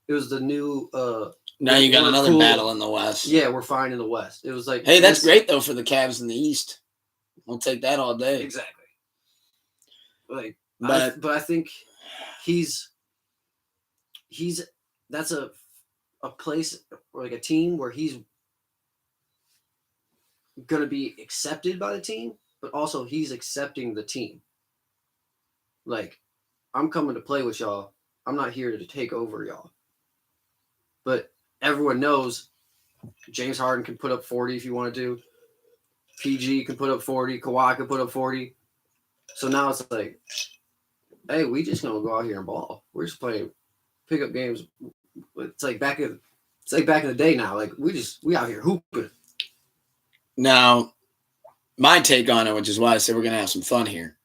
it was the new now you got another battle in the West. Yeah, we're fine in the West. It was like, hey, that's great though for the Cavs in the East. We'll take that all day. Exactly. Like, but I think he's that's a place or like a team where he's gonna be accepted by the team, but also he's accepting the team. Like, I'm coming to play with y'all. I'm not here to take over y'all. But everyone knows James Harden can put up 40 if you want to. PG can put up 40. Kawhi can put up 40. So now it's like, hey, we just gonna go out here and ball. We're just playing pickup games. It's like back in the day now. Like we out here hooping. Now, my take on it, which is why I said we're gonna have some fun here.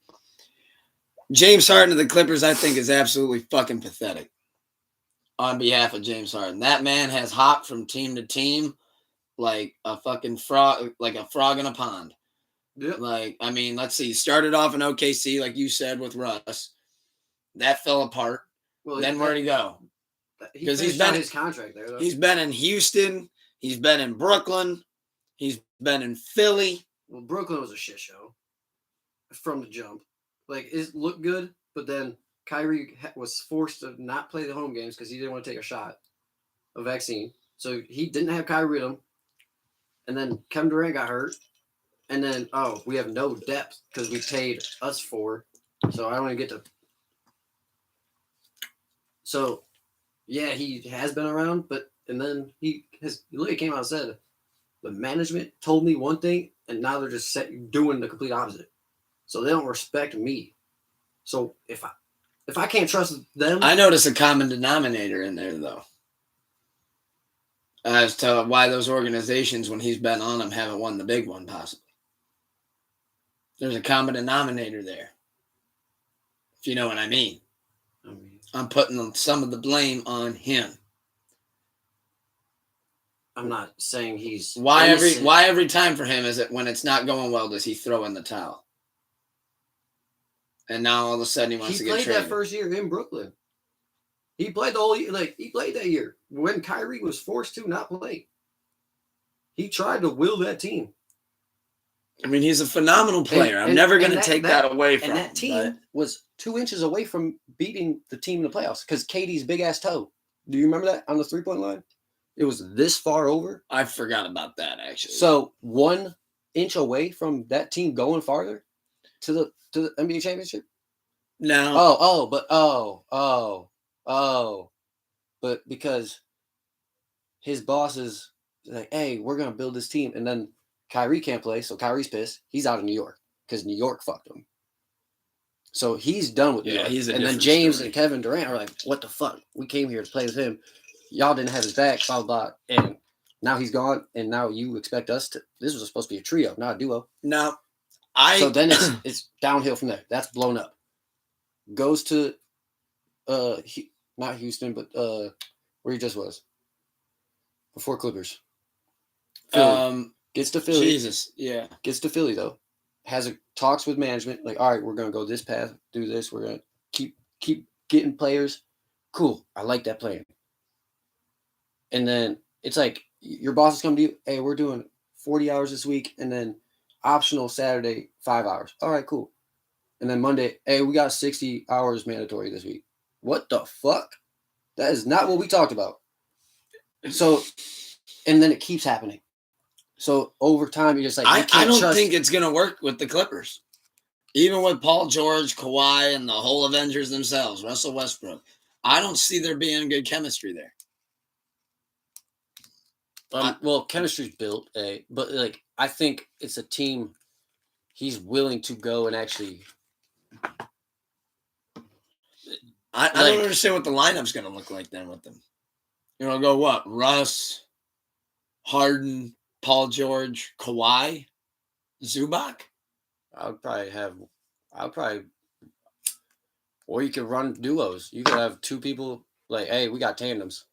James Harden to the Clippers, I think, is absolutely fucking pathetic. On behalf of James Harden, that man has hopped from team to team like a fucking frog, like a frog in a pond. Yep. Like, I mean, let's see. Started off in OKC, like you said, with Russ. That fell apart. Well, then where'd he go? Because he's been his contract there. Though. He's been in Houston. He's been in Brooklyn. He's been in Philly. Well, Brooklyn was a shit show from the jump. Like, it looked good, but then Kyrie was forced to not play the home games because he didn't want to take a vaccine. So he didn't have Kyrie with him. And then Kevin Durant got hurt. And then, we have no depth because we paid us for. So I don't even get to. So, yeah, he has been around, and then he literally came out and said, the management told me one thing, and now they're just doing the complete opposite. So they don't respect me. So if I can't trust them, I notice a common denominator in there though, as to why those organizations, when he's been on them, haven't won the big one possibly. There's a common denominator there. If you know what I mean. I mean, I'm putting some of the blame on him. I'm not saying he's Why innocent. every time for him is it when it's not going well does he throw in the towel? And now all of a sudden he wants to get traded. He played that first year in Brooklyn. He played the whole year. Like, he played that year when Kyrie was forced to not play. He tried to will that team. I mean, he's a phenomenal player. I'm never going to take that away from him. And that team was 2 inches away from beating the team in the playoffs because KD's big-ass toe. Do you remember that on the three-point line? It was this far over. I forgot about that, actually. So 1 inch away from that team going farther to the NBA championship? No. But because his boss is like, hey, we're going to build this team. And then Kyrie can't play, so Kyrie's pissed. He's out of New York because New York fucked him. So he's done with New York. And then James and Kevin Durant are like, what the fuck? We came here to play with him. Y'all didn't have his back, blah, blah, blah. And now he's gone, and now you expect us to – this was supposed to be a trio, not a duo. No. So then it's downhill from there. That's blown up. Goes to not Houston, but where he just was before Clippers. Philly. Gets to Philly. Jesus, yeah. Gets to Philly though. Talks with management. Like, all right, we're gonna go this path, do this. We're gonna keep getting players. Cool. I like that plan. And then it's like your boss is coming to you. Hey, we're doing 40 hours this week, and then optional Saturday 5 hours. All right, cool. And then Monday, hey, we got 60 hours mandatory this week. What the fuck? That is not what we talked about. So, and then it keeps happening. So over time, you're just like, I don't think it's going to work with the Clippers. Even with Paul George, Kawhi, and the whole Avengers themselves, Russell Westbrook. I don't see there being good chemistry there. Well, chemistry's built, but like I think it's a team he's willing to go and actually. I don't understand what the lineup's going to look like then with them. You know, go what? Russ, Harden, Paul George, Kawhi, Zubac? Or you could run duos. You could have two people like, hey, we got tandems.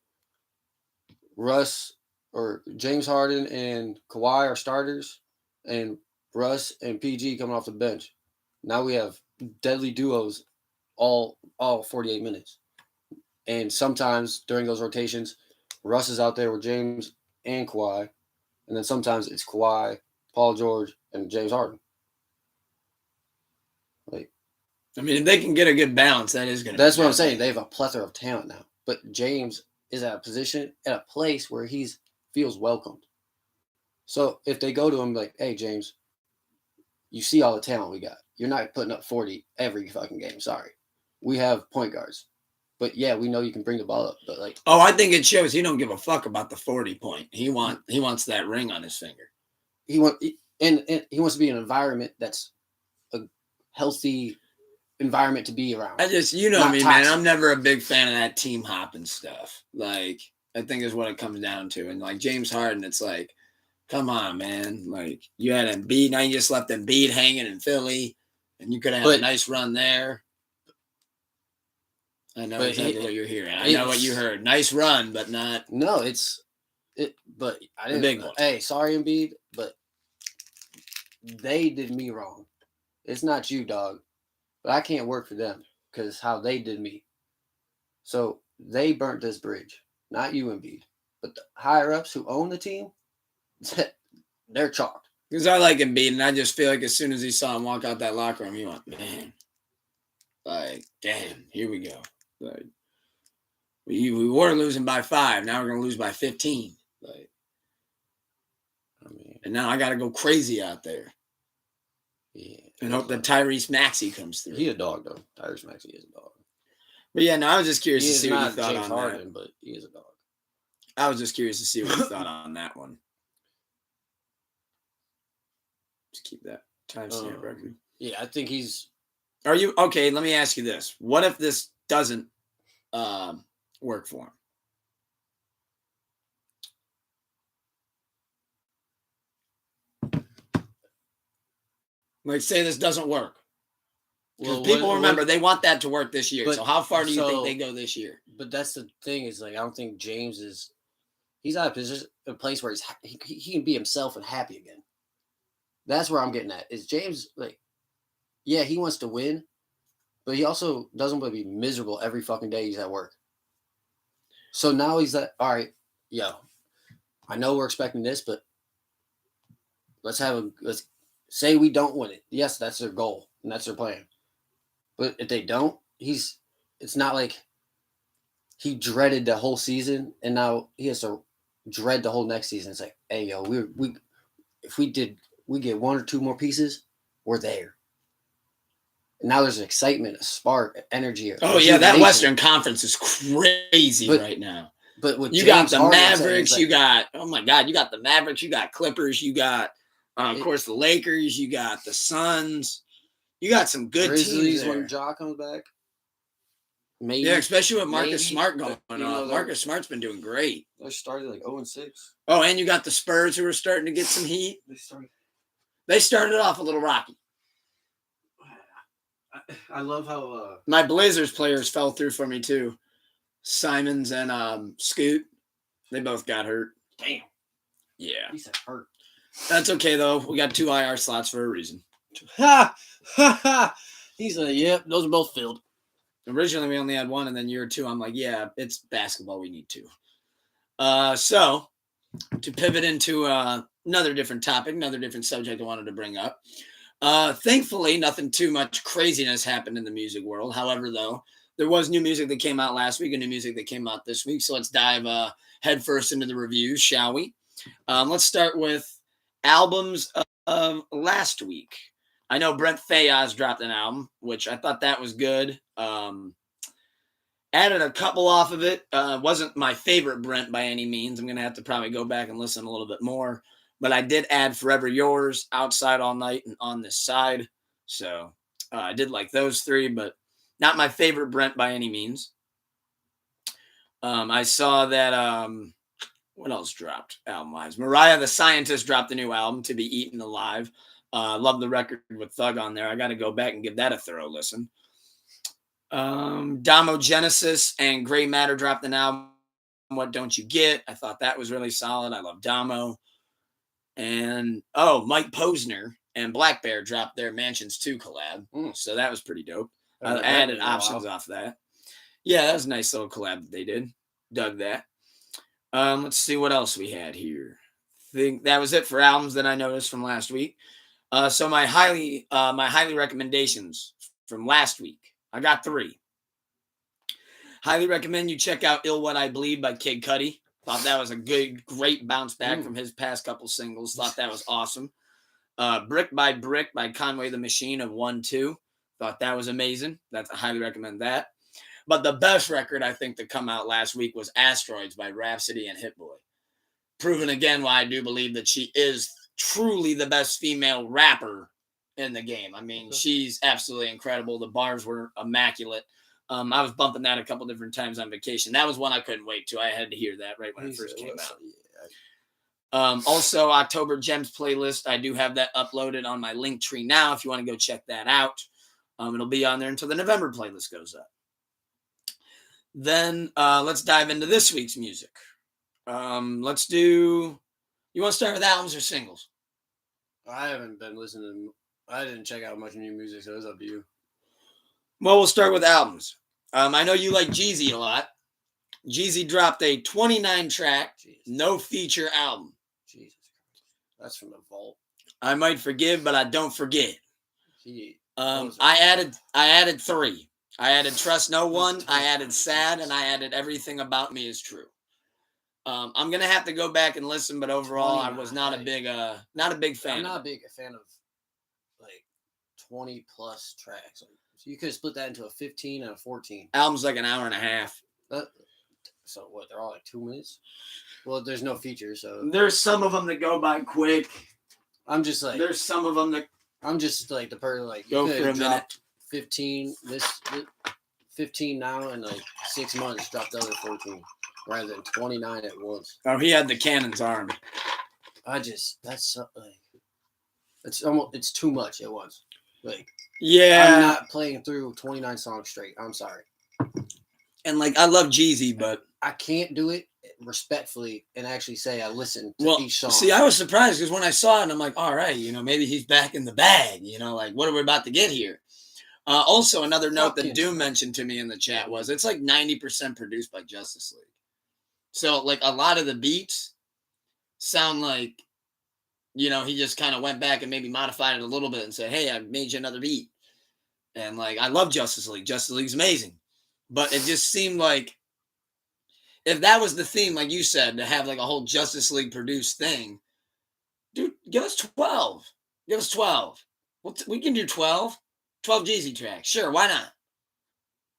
Russ or James Harden and Kawhi are starters, and Russ and PG coming off the bench. Now we have deadly duos all 48 minutes. And sometimes during those rotations, Russ is out there with James and Kawhi. And then sometimes it's Kawhi, Paul George, and James Harden. I mean, if they can get a good balance, that is going to. That's what I'm saying. They have a plethora of talent now. But James is at a place where he feels welcomed. So if they go to him like, hey, James, you see all the talent we got. You're not putting up 40 every fucking game. Sorry. We have point guards. But yeah, we know you can bring the ball up. But like, oh, I think it shows he don't give a fuck about the 40 point. He wants that ring on his finger. He wants to be in an environment that's a healthy environment to be around. I just, you know me, man. I'm never a big fan of that team hopping stuff. Like, I think is what it comes down to. And like James Harden, it's like, come on, man. Like, you had Embiid, now you just left Embiid hanging in Philly, and you could have a nice run there. I know exactly what you're hearing. I know what you heard. Nice run, but not. No, but I didn't. The big one. Hey, sorry, Embiid, but they did me wrong. It's not you, dog. But I can't work for them because how they did me. So they burnt this bridge. Not you, Embiid. But the higher-ups who own the team, they're chalked. Because I like Embiid, and I just feel like as soon as he saw him walk out that locker room, he went, man. Like, damn, here we go. Like, we were losing by 5. Now we're going to lose by 15. Like, and now I got to go crazy out there. Yeah. And hope that Tyrese Maxey comes through. He's a dog, though. Tyrese Maxey is a dog. But yeah, no, I was just curious to see what you thought James on Harden, that. But he is a dog. I was just curious to see what you thought on that one. Just keep that timestamp record. Yeah, I think he's. Are you okay? Let me ask you this: what if this doesn't work for him? Like, say this doesn't work. Because Well, people remember they want that to work this year. But- so how far do you think so- they go this year? But that's the thing is like I don't think James is. He's at a place where he can be himself and happy again. That's where I'm getting at. Is James like, yeah, he wants to win, but he also doesn't want to be miserable every fucking day he's at work. So now he's like, all right, yo, I know we're expecting this, but let's say we don't win it. Yes, that's their goal and that's their plan. But if they don't, it's not like he dreaded the whole season and now he has to dread the whole next season. It's like, hey, yo, if we get one or two more pieces, we're there. And now there's excitement, a spark, energy. Oh yeah, that Western Conference is crazy right now. But with you James got the Harden, Mavericks, like, you got you got the Mavericks, you got Clippers, you got of course the Lakers, you got the Suns, you got some good Grizzlies teams there. when Ja comes back. Maybe. Yeah, especially with Marcus Smart going on. though Marcus Smart's been doing great. They started like 0-6. Oh, and you got the Spurs who are starting to get some heat. They started off a little rocky. I love how my Blazers players fell through for me too. Simons and Scoot, they both got hurt. Damn. Yeah. He's hurt. That's okay though. We got 2 IR slots for a reason. Ha ha ha. He's like, yep, those are both filled. Originally we only had 1, and then year 2, I'm like, yeah, it's basketball. We need 2. So to pivot into another different topic, another different subject I wanted to bring up. Thankfully, nothing too much craziness happened in the music world. However, though, there was new music that came out last week and new music that came out this week. So let's dive headfirst into the reviews, shall we? Let's start with albums of last week. I know Brent Faiyaz dropped an album, which I thought that was good. Added a couple off of it. Wasn't my favorite Brent by any means. I'm going to have to probably go back and listen a little bit more. But I did add Forever Yours, Outside All Night, and On This Side. So I did like those 3, but not my favorite Brent by any means. I saw that, what else dropped album-wise? Mariah the Scientist dropped a new album, To Be Eaten Alive. Love the record with Thug on there. I got to go back and give that a thorough listen. Damo Genesis and Grey Matter dropped an album, What Don't You Get? I thought that was really solid. I love Damo. And, Mike Posner and Black Bear dropped their Mansions 2 collab. So that was pretty dope. I added options off that. Yeah, that was a nice little collab that they did. Dug that. Let's see what else we had here. I think that was it for albums that I noticed from last week. So my highly recommendations from last week. I got 3. Highly recommend you check out Ill What I Bleed by Kid Cudi. Thought that was a great bounce back from his past couple singles. Thought that was awesome. Brick by Brick by Conway the Machine of 1-2. Thought that was amazing. I highly recommend that. But the best record I think to come out last week was Asteroids by Rhapsody and Hit Boy. Proving again why I do believe that she is truly the best female rapper in the game. I mean, she's absolutely incredible. The bars were immaculate. I was bumping that a couple different times on vacation. That was one I couldn't wait to. I had to hear that right when it first came out. Also, October Gems playlist. I do have that uploaded on my Linktree now if you want to go check that out. It'll be on there until the November playlist goes up. Then let's dive into this week's music. Let's do... You want to start with albums or singles? I haven't been listening. I didn't check out much new music, so it's up to you. Well, we'll start with albums. I know you like Jeezy a lot. Jeezy dropped a 29-track, no feature album. Jesus Christ. That's from the vault. I might forgive, but I don't forget. I added 3. I added Trust No One, I added Sad, and I added Everything About Me Is True. I'm gonna have to go back and listen, but overall, I was not a big fan. I'm not a big fan of like 20 plus tracks. So you could split that into a 15 and a 14. Album's like an hour and a half. So what? They're all like 2 minutes. Well, there's no features, so there's some of them that go by quick. I'm just like there's some of them that I'm just like the person like go for a minute. 15 now and like 6 months drop the other 14 rather than 29 at once. Oh, he had the Cannon's arm. That's so, like It's too much at once. Like, Yeah. I'm not playing through 29 songs straight. I'm sorry. And like, I love Jeezy, but I can't do it respectfully and actually say I listened to well, each song. see, I was surprised because when I saw it, I'm like, all right, maybe he's back in the bag. Like, what are we about to get here? Also, another note that Doom mentioned to me in the chat was it's like 90% produced by Justice League. So, like, a lot of the beats sound like, he just kind of went back and maybe modified it a little bit and said, hey, I made you another beat. And, like, I love Justice League. Justice League's amazing. But it just seemed like if that was the theme, like you said, to have, like, a whole Justice League produced thing, dude, give us 12. Give us 12. We can do 12. 12 Jeezy tracks. Sure, why not?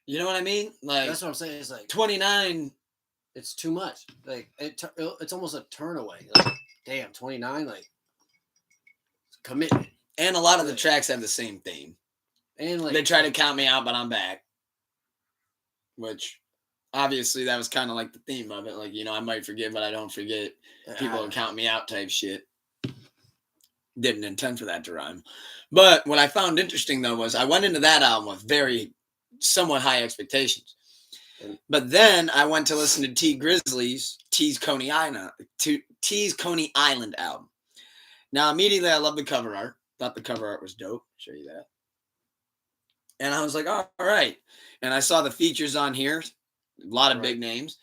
You know what I mean? Like, that's what I'm saying. It's like 29. It's too much. Like, it's almost a turn away. Like, damn, 29, like, commitment. And a lot of the tracks have the same theme. And like, they try to count me out, but I'm back. Which, obviously, that was kind of like the theme of it. Like, I might forget, but I don't forget. People will count me out type shit. Didn't intend for that to rhyme. But what I found interesting, though, was I went into that album with very somewhat high expectations. But then I went to listen to T Grizzly's T's Coney Island album. Now, immediately, I love the cover art. Thought the cover art was dope. Show you that. And I was like, all right. And I saw the features on here. A lot of big names.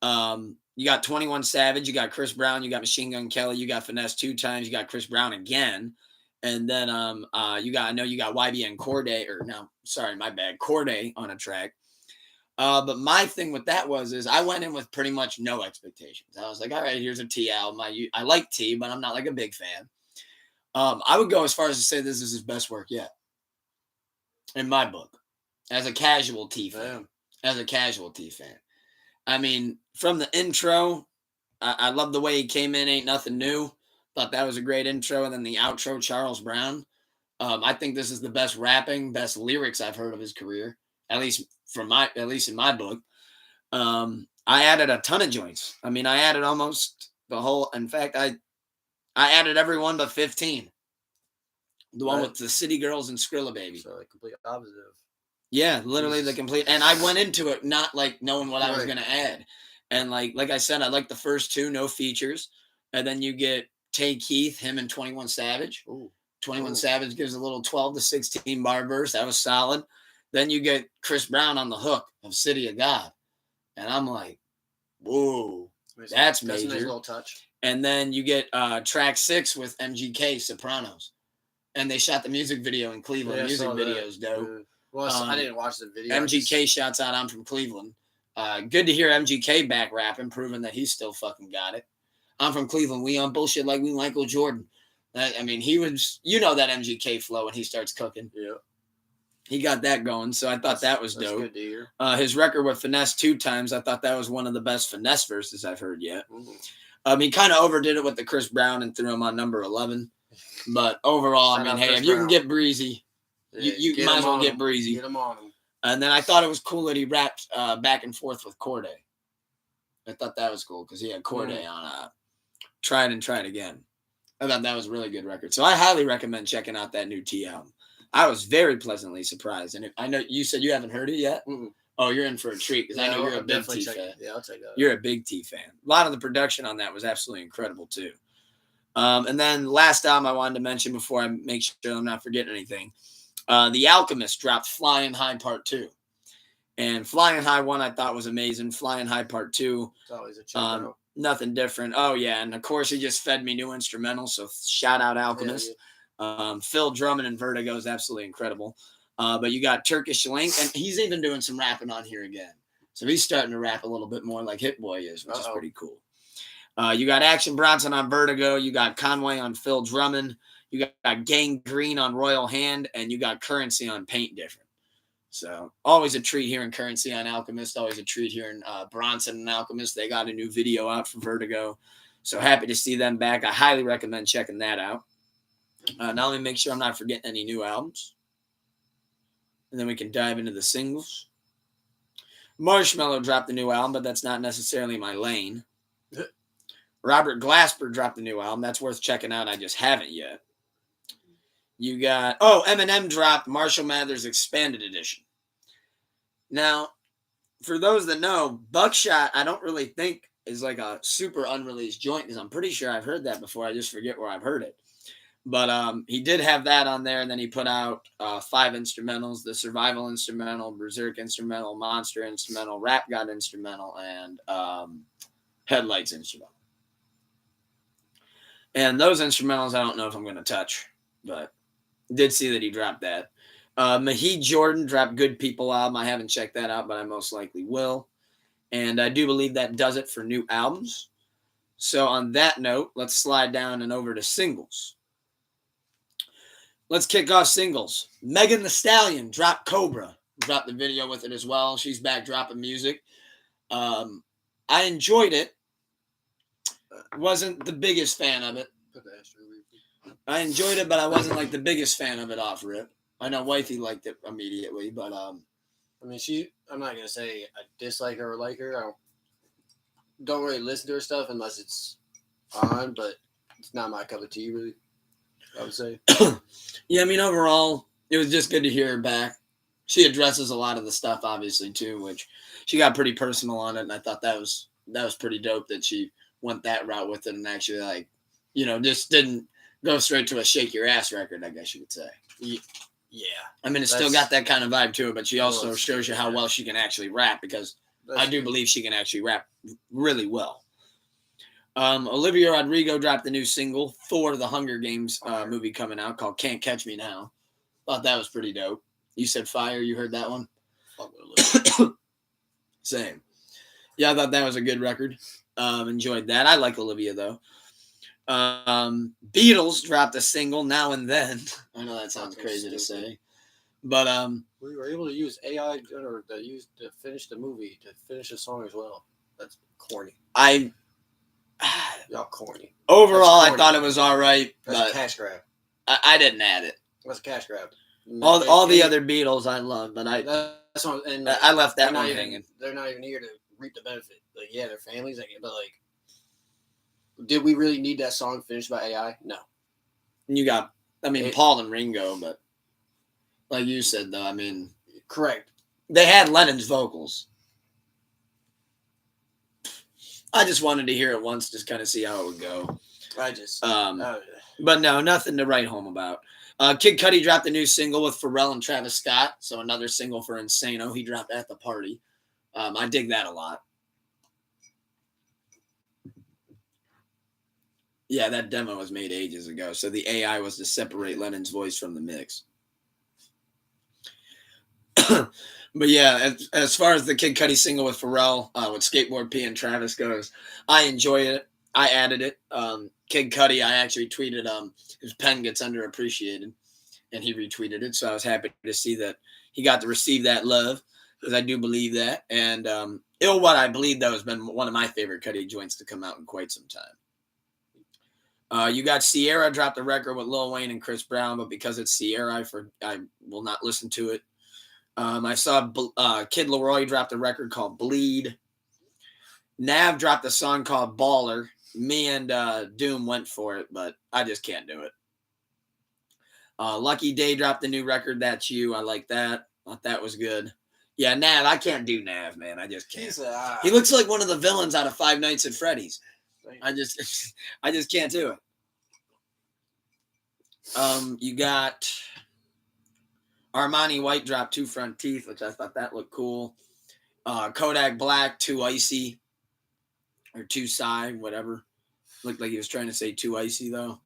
You got 21 Savage. You got Chris Brown. You got Machine Gun Kelly. You got Finesse 2 times. You got Chris Brown again. And then you got YBN Corday. Corday on a track. But my thing with that is I went in with pretty much no expectations. I was like, all right, here's a T album. I like T, but I'm not like a big fan. I would go as far as to say this is his best work yet. In my book. As a casual T fan. I mean, from the intro, I love the way he came in, Ain't Nothing New. Thought that was a great intro. And then the outro, Charles Brown. I think this is the best rapping, best lyrics I've heard of his career. At least in my book. I added a ton of joints. I mean, I added almost the whole. In fact, I added every one but 15. The one with the City Girls and Skrilla Baby. So like complete opposite. Yeah, literally the complete. And I went into it not like knowing what I was going to add. And like I said, I like the first two, no features. And then you get Tay Keith, him and 21 Savage. Ooh. 21 Savage gives a little 12 to 16 bar verse. That was solid. Then you get Chris Brown on the hook of City of God. And I'm like, whoa, that's major. That's a nice little touch. And then you get track 6 with MGK, Sopranos. And they shot the music video in Cleveland. Music videos, dope. Well, I didn't watch the video. MGK shouts out, I'm from Cleveland. Good to hear MGK back rapping, proving that he's still fucking got it. I'm from Cleveland. We on bullshit like we Michael Jordan. I mean, he was, that MGK flow when he starts cooking. Yeah. He got that going, so I thought that was dope. Good to hear. His record with Finesse 2 times, I thought that was one of the best Finesse verses I've heard yet. Mm-hmm. He kind of overdid it with the Chris Brown and threw him on number 11. But overall, I mean, hey, if you can get breezy, you might as well get breezy. Get him on him. And then I thought it was cool that he rapped back and forth with Corday. I thought that was cool because he had Corday on Try It and Try It Again. I thought that was a really good record. So I highly recommend checking out that new T album. I was very pleasantly surprised. And I know you said you haven't heard it yet. Mm-mm. Oh, you're in for a treat because I know you're a big T fan. Yeah, I'll take that. You're a big T fan. A lot of the production on that was absolutely incredible too. And then last album I wanted to mention before I make sure I'm not forgetting anything. The Alchemist dropped Flying High Part 2. And Flying High 1 I thought was amazing. Flying High Part 2. It's always a check out. Nothing different. Oh, yeah. And, of course, he just fed me new instrumentals. So shout out Alchemist. Yeah. Phil Drummond and Vertigo is absolutely incredible. But you got Turkish Link. And he's even doing some rapping on here again. So he's starting to rap a little bit more like Hit Boy is, which is pretty cool. You got Action Bronson on Vertigo. You got Conway on Phil Drummond. You got Gang Green on Royal Hand. And you got Currency on Paint Different. So always a treat hearing Currency on Alchemist. Always a treat hearing Bronson and Alchemist. They got a new video out for Vertigo. So happy to see them back. I highly recommend checking that out. Now let me make sure I'm not forgetting any new albums. And then we can dive into the singles. Marshmello dropped a new album, but that's not necessarily my lane. Robert Glasper dropped a new album. That's worth checking out. I just haven't yet. You got Eminem dropped Marshall Mathers Expanded Edition. Now, for those that know, Buckshot, I don't really think is like a super unreleased joint because I'm pretty sure I've heard that before. I just forget where I've heard it. But he did have that on there, and then he put out 5 instrumentals: the Survival instrumental, Berserk instrumental, Monster instrumental, Rap God instrumental, and Headlights instrumental. And those instrumentals, I don't know if I'm going to touch, but did see that he dropped that. Mahid Jordan dropped Good People album. I haven't checked that out, but I most likely will. And I do believe that does it for new albums. So on that note, let's slide down and over to singles. Let's kick off singles. Megan Thee Stallion dropped Cobra. Dropped the video with it as well. She's back dropping music. I enjoyed it. Wasn't the biggest fan of it. I enjoyed it, but I wasn't like the biggest fan of it off rip. I know Wifey liked it immediately, but I mean, I'm not gonna say I dislike her or like her. I don't really listen to her stuff unless it's on, but it's not my cup of tea, really. I would say. Yeah, I mean, overall, it was just good to hear her back. She addresses a lot of the stuff, obviously, too, which she got pretty personal on it, and I thought that was pretty dope that she went that route with it and actually, like, you know, just didn't go straight to a shake your ass record, I guess you would say. Yeah. I mean, it's still got that kind of vibe to it, but she also shows you how well she can actually rap, because I do believe she can actually rap really well. Olivia Rodrigo dropped the new single for the Hunger Games movie coming out called Can't Catch Me Now. Thought that was pretty dope. You said fire. You heard that one? Same. Yeah, I thought that was a good record. Enjoyed that. I like Olivia, though. Beatles dropped a single, Now and Then. I know that sounds crazy to say. But we were able to use AI to finish the movie, to finish the song as well. That's corny. Y'all corny. Overall, corny. I thought it was all right. That's but a cash grab. I didn't add it. That's a cash grab. All the other Beatles I love, but I left that one hanging. They're not even here to reap the benefit. Like, yeah, their families, but like, did we really need that song finished by AI? No. And you got, Paul and Ringo, but like you said, though, correct. They had Lennon's vocals. I just wanted to hear it once, just kind of see how it would go. But no, nothing to write home about. Kid Cudi dropped a new single with Pharrell and Travis Scott, so another single for Insano. He dropped At the Party. I dig that a lot. Yeah, that demo was made ages ago, so the AI was to separate Lennon's voice from the mix. But yeah, as far as the Kid Cudi single with Pharrell, with Skateboard P and Travis goes, I enjoy it. I added it. Kid Cudi, I actually tweeted his pen gets underappreciated, and he retweeted it. So I was happy to see that he got to receive that love, because I do believe that. And Ill What I Bleed, though, has been one of my favorite Cudi joints to come out in quite some time. You got Sierra dropped a record with Lil Wayne and Chris Brown, but because it's Sierra, I will not listen to it. I saw Kid Leroy dropped a record called Bleed. Nav dropped a song called Baller. Me and Doom went for it, but I just can't do it. Lucky Day dropped a new record, That's You. I like that. Thought that was good. Yeah, Nav. I can't do Nav, man. I just can't. He looks like one of the villains out of Five Nights at Freddy's. I just can't do it. You got Armani White dropped Two Front Teeth, which I thought that looked cool. Kodak Black, Too Icy. Or Too Psy, whatever. Looked like he was trying to say Too Icy, though.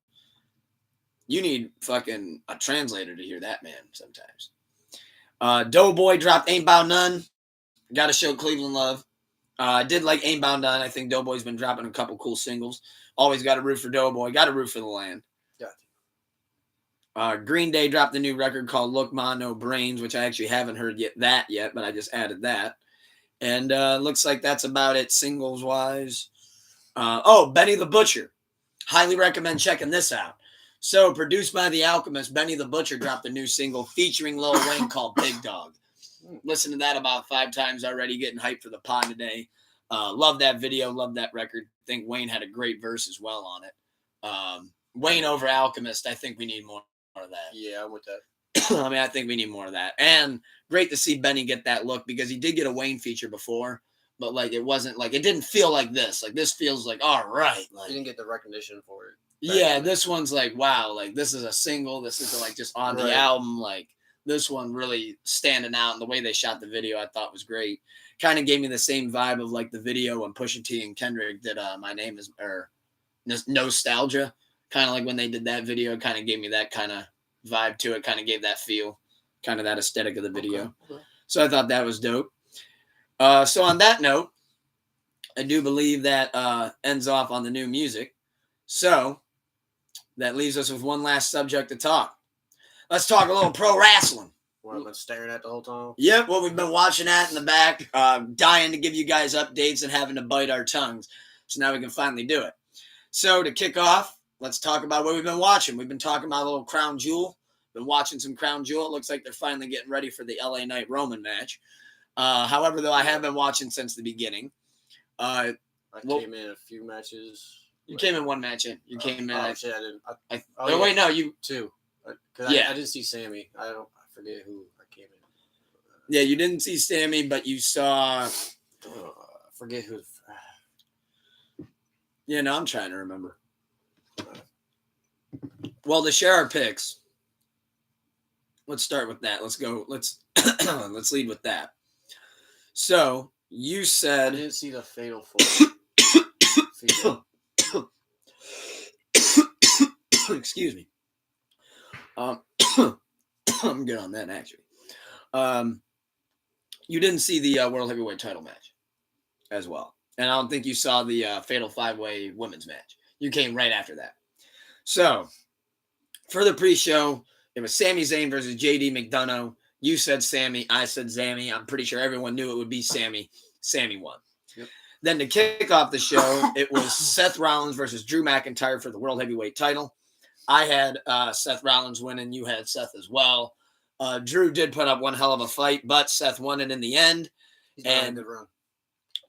You need fucking a translator to hear that, man, sometimes. Doughboy dropped Ain't Bout None. Got to show Cleveland love. I did like Ain't Bout None. I think Doughboy's been dropping a couple cool singles. Always got to root for Doughboy. Got to root for the land. Green Day dropped a new record called Look Ma No Brains, which I actually haven't heard yet, but I just added that. And looks like that's about it singles-wise. Benny the Butcher. Highly recommend checking this out. So, produced by The Alchemist, Benny the Butcher dropped a new single featuring Lil Wayne called Big Dog. Listened to that about 5 times already, getting hyped for the pod today. Love that video, love that record. Think Wayne had a great verse as well on it. Wayne over Alchemist, I think we need more of that. Yeah, I'm with that. I mean, I think we need more of that. And great to see Benny get that look because he did get a Wayne feature before, but like it wasn't like it didn't feel like this. Like this feels like all right. Like He didn't get the recognition for it. yeah, this one's like wow. Like this is a single. This isn't like just on the album. Like this one really standing out, and the way they shot the video, I thought was great. Kind of gave me the same vibe of like the video when Pusha T and Kendrick did "My Name Is" or Nostalgia. Kind of like when they did that video, kind of gave me that kind of vibe to it, kind of gave that feel, kind of that aesthetic of the video. Okay. So I thought that was dope. So on that note, I do believe that ends off on the new music. So that leaves us with one last subject to talk. Let's talk a little pro wrestling. What I've been staring at the whole time? Yep, well, we've been watching that in the back, dying to give you guys updates and having to bite our tongues. So now we can finally do it. So to kick off, let's talk about what we've been watching. We've been talking about a little Crown Jewel. Been watching some Crown Jewel. It looks like they're finally getting ready for the LA Knight Roman match. However, though, I have been watching since the beginning. I came in a few matches. You came in one match in. You came in. Oh, shit, I didn't. Wait, no, you two. Yeah, I didn't see Sammy. I forget who I came in. Yeah, you didn't see Sammy, but you saw. I forget who. Yeah, no, I'm trying to remember. Well, to share our picks, let's start with that. Let's go. Let's lead with that. So you said I didn't see the Fatal Four. Excuse me. I'm good on that actually. You didn't see the World Heavyweight title match as well. And I don't think you saw the Fatal 5-Way women's match. You came right after that. So, for the pre-show, it was Sami Zayn versus JD McDonough. You said Sammy. I said Zammy. I'm pretty sure everyone knew it would be Sammy. Sammy won. Yep. Then to kick off the show, it was Seth Rollins versus Drew McIntyre for the World Heavyweight title. I had Seth Rollins winning. You had Seth as well. Drew did put up one hell of a fight, but Seth won it in the end. He's got a good run.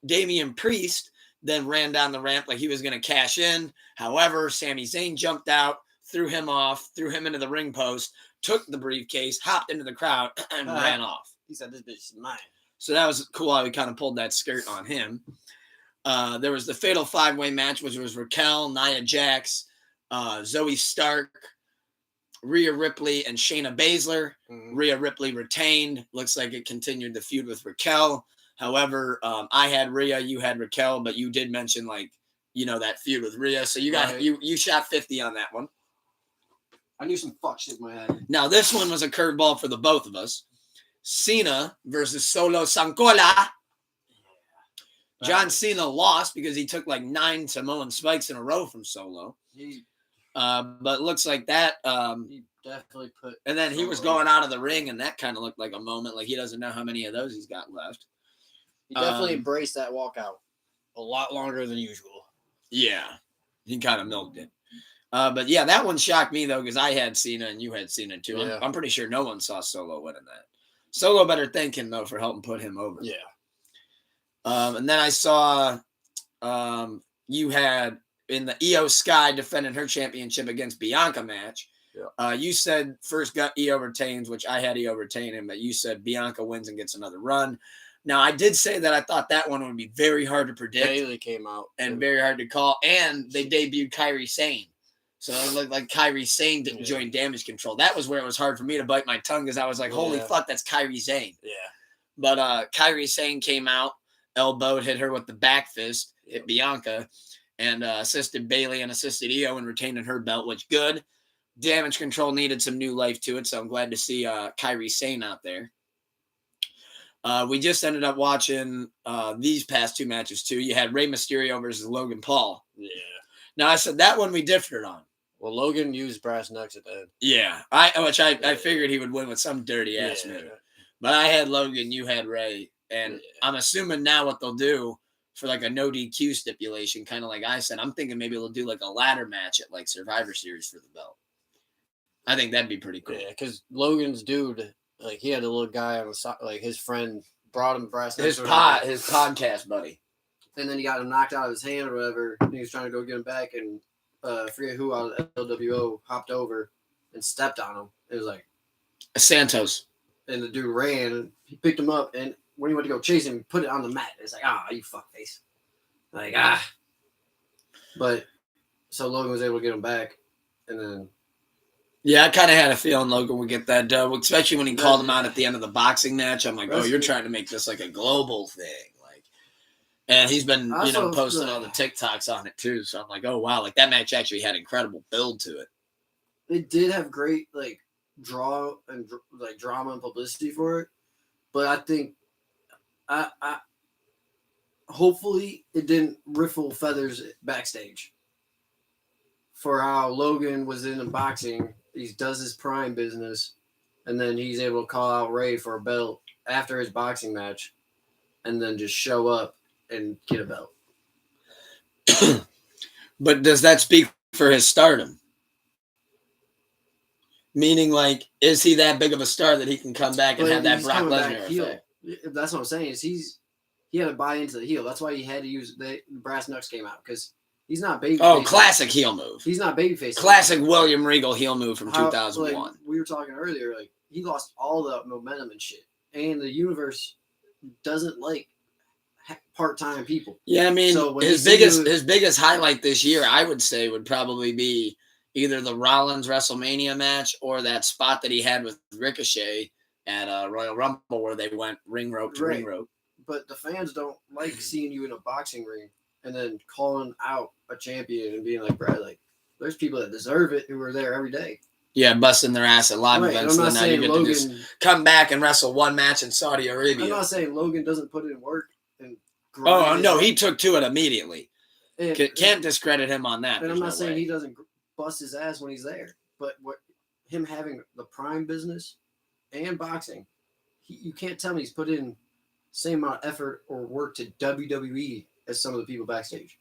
Damian Priest then ran down the ramp like he was going to cash in. However, Sami Zayn jumped out, threw him off, threw him into the ring post, took the briefcase, hopped into the crowd, and ran off. He said, "This bitch is mine." So that was cool how he kind of pulled that skirt on him. There was the Fatal 5-Way match, which was Raquel, Nia Jax, Zoe Stark, Rhea Ripley, and Shayna Baszler. Mm-hmm. Rhea Ripley retained. Looks like it continued the feud with Raquel. However, I had Rhea, you had Raquel, but you did mention that feud with Rhea. So you got you shot 50 on that one. I knew some fuck shit in my head. Now this one was a curveball for the both of us. Cena versus Solo Sankola. John Cena lost because he took like 9 Samoan spikes in a row from Solo. But looks like that. He definitely put. And then he was going out of the ring, and that kind of looked like a moment like he doesn't know how many of those he's got left. He definitely embraced that walkout a lot longer than usual. Yeah, he kind of milked it. But yeah, that one shocked me though because I had Cena and you had Cena too. Yeah. I'm pretty sure no one saw Solo winning that. Solo better thank him though for helping put him over. Yeah. And then I saw you had in the Io Sky defending her championship against Bianca match. Yeah. You said first got Io retains, which I had Io retaining, but you said Bianca wins and gets another run. Now, I did say that I thought that one would be very hard to predict. Bailey came out. And very hard to call. And they debuted Kairi Sane. So it looked like Kairi Sane didn't join Damage Control. That was where it was hard for me to bite my tongue because I was like, holy fuck, that's Kairi Sane. Yeah. But Kairi Sane came out, elbowed, hit her with the back fist, hit Bianca, and assisted Bailey and assisted Io in retaining her belt, which good. Damage Control needed some new life to it, so I'm glad to see Kairi Sane out there. We just ended up watching these past 2 matches, too. You had Rey Mysterio versus Logan Paul. Yeah. Now, I said that one we differed on. Well, Logan used brass knucks at the end. Yeah. I figured he would win with some dirty-ass move. But I had Logan, you had Rey. And I'm assuming now what they'll do for like a no DQ stipulation, kind of like I said, I'm thinking maybe they'll do like a ladder match at like Survivor Series for the belt. I think that'd be pretty cool. Yeah, because Logan's dude, like he had a little guy on the side, like his friend brought him brass knucks. His podcast buddy. And then he got him knocked out of his hand or whatever. And he was trying to go get him back, and I forget who out of LWO hopped over and stepped on him. It was like Santos. And the dude ran, and he picked him up, and when he went to go chase him, he put it on the mat. It's like, you fuckface. Like, But, so Logan was able to get him back, and then... Yeah, I kind of had a feeling Logan would get that dub, especially when he called him out at the end of the boxing match. I'm like, you're trying to make this like a global thing. Like, and he's been, posting all the TikToks on it too. So I'm like, oh, wow. Like, that match actually had incredible build to it. It did have great, like, drama and publicity for it, but I think I hopefully it didn't ruffle feathers backstage for how Logan was in boxing. He does his prime business, and then he's able to call out Ray for a belt after his boxing match, and then just show up and get a belt. But does that speak for his stardom? Meaning, like, is he that big of a star that he can come back and have that Brock Lesnar effect? That's what I'm saying. Is he had to buy into the heel. That's why he had to use the brass knucks came out because he's not babyface. Oh, classic heel move. He's not babyface. Classic William Regal heel move from 2001. Like, we were talking earlier. Like he lost all the momentum and shit, and the universe doesn't like part-time people. Yeah, I mean, so his biggest highlight this year, I would say, would probably be either the Rollins WrestleMania match or that spot that he had with Ricochet at Royal Rumble where they went ring rope to ring rope. But the fans don't like seeing you in a boxing ring and then calling out a champion and being like, Brad, like, there's people that deserve it who are there every day. Yeah, busting their ass at live events. And then now you get to just come back and wrestle one match in Saudi Arabia. I'm not saying Logan doesn't put in work and grind. Oh, no, he took to it immediately. Can't discredit him on that. And I'm not saying he doesn't bust his ass when he's there, but him having the prime business and boxing, you can't tell me he's put in same amount of effort or work to WWE as some of the people backstage.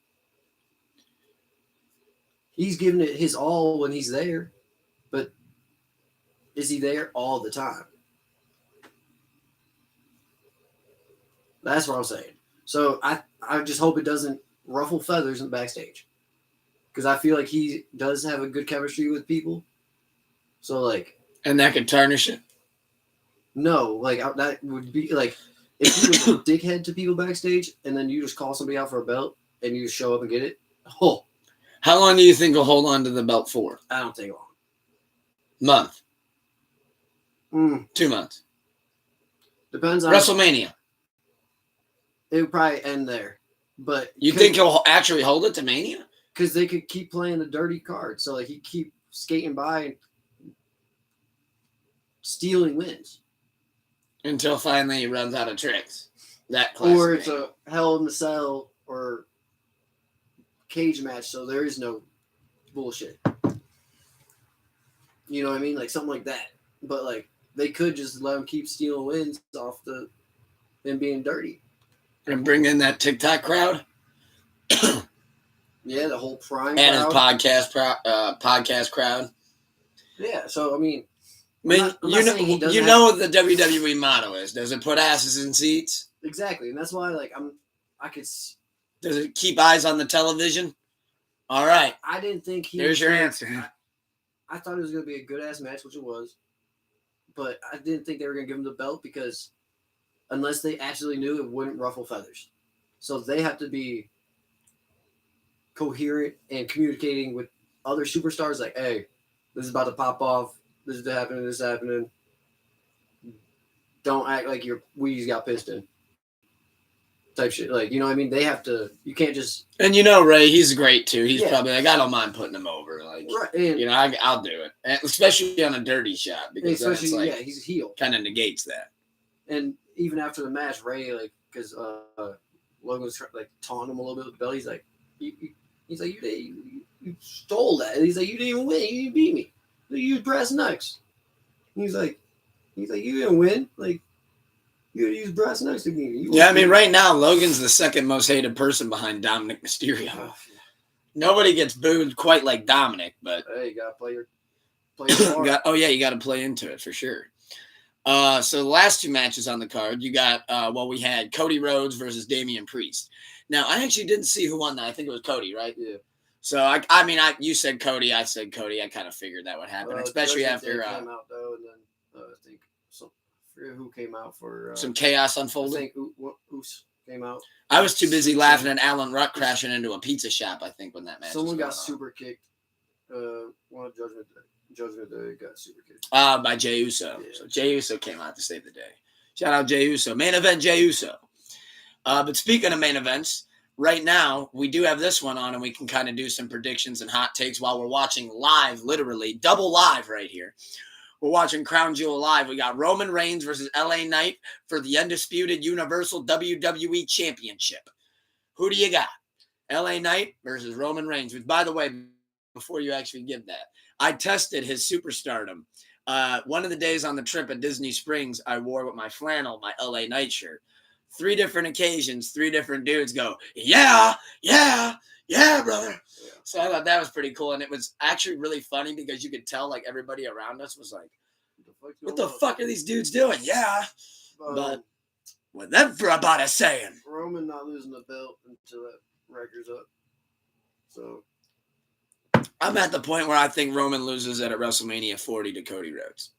He's giving it his all when he's there, but is he there all the time? That's what I'm saying. So I just hope it doesn't ruffle feathers in the backstage. Because I feel like he does have a good chemistry with people. So, like... And that could tarnish it? No. Like, that would be... Like, if he was a dickhead to people backstage, and then you just call somebody out for a belt, and you just show up and get it, How long do you think he'll hold on to the belt for? I don't think long. Month? 2 months? Depends on... WrestleMania? It would probably end there. But... You think he'll actually hold it to Mania? Because they could keep playing the dirty card. So, like, he keep skating by and stealing wins. Until finally he runs out of tricks. That classic. Or it's a Hell in the Cell or cage match, so there is no bullshit. You know what I mean? Like, something like that. But, like, they could just let him keep stealing wins off them being dirty. And bring in that TikTok crowd? Yeah, the whole prime and crowd. His podcast crowd. Yeah, so I mean, you know what the WWE motto is. Does it put asses in seats? Exactly, and that's why I could. Does it keep eyes on the television? All right. I didn't think There's your answer. I thought it was going to be a good ass match, which it was, but I didn't think they were going to give him the belt because unless they actually knew, it wouldn't ruffle feathers. So they have to be coherent and communicating with other superstars like, hey, this is about to pop off. This is happening. This is happening. Don't act like your weeds got pissed in. Type shit. Like, you know what I mean? They have to, you can't just. And you know, Ray, he's great too. He's probably like, I don't mind putting him over. Like, right. And, I'll do it. And especially on a dirty shot because that's like, he's a heel. Kind of negates that. And even after the match, Ray, like, because Logan was like taunting him a little bit with the belt. He's like, he's like, you stole that. And he's like, you didn't even win. You didn't beat me. You used brass knucks. He's like, you didn't win. Like, you used brass knucks to beat me. Yeah, I mean, right now, Logan's the second most hated person behind Dominic Mysterio. Oh, yeah. Nobody gets booed quite like Dominic, but hey, you gotta play your part. You got to play into it for sure. So the last two matches on the card, you got we had Cody Rhodes versus Damian Priest. Now, I actually didn't see who won that. I think it was Cody, right? Yeah. So you said Cody, I said Cody. I kind of figured that would happen, especially after came out though, and then I think I forget who came out for some chaos I unfolded. think Oos came out. I was too busy laughing at Alan Ruck crashing into a pizza shop. I think when that match. Someone got super kicked. One of Judgment Day got super kicked. By Jey Uso. Yeah. So Jey Uso came out to save the day. Shout out Jey Uso. Main event Jey Uso. But speaking of main events, right now we do have this one on, and we can kind of do some predictions and hot takes while we're watching live, literally double live right here. We're watching Crown Jewel live. We got Roman Reigns versus LA Knight for the undisputed Universal WWE Championship. Who do you got? LA Knight versus Roman Reigns. Which, by the way, before you actually give that, I tested his superstardom. One of the days on the trip at Disney Springs, I wore with my flannel, my LA Knight shirt. 3 different occasions, 3 different dudes go, yeah, brother. Yeah. So I thought that was pretty cool. And it was actually really funny because you could tell like everybody around us was like, what the fuck are these dudes doing? Yeah. But what that for about a saying? Roman not losing the belt until that record's up. So I'm at the point where I think Roman loses it at WrestleMania 40 to Cody Rhodes.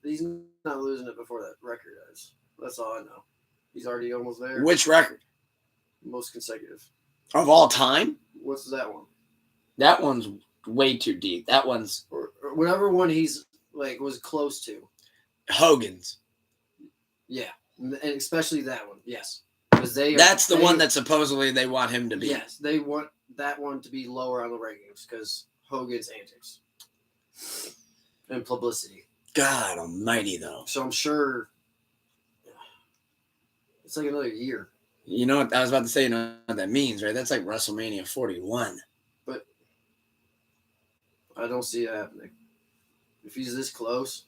He's not losing it before that record is. That's all I know. He's already almost there. Which record? Most consecutive. Of all time? What's that one? That one's way too deep. That one's... Or whatever one he's, like, was close to. Hogan's. Yeah. And especially that one. Yes. That's the one that supposedly they want him to be. Yes. They want that one to be lower on the rankings because Hogan's antics. And publicity. God almighty, though. So I'm sure... It's like another year. You know what I was about to say? You know what that means, right? That's like WrestleMania 41. But I don't see it happening. If he's this close,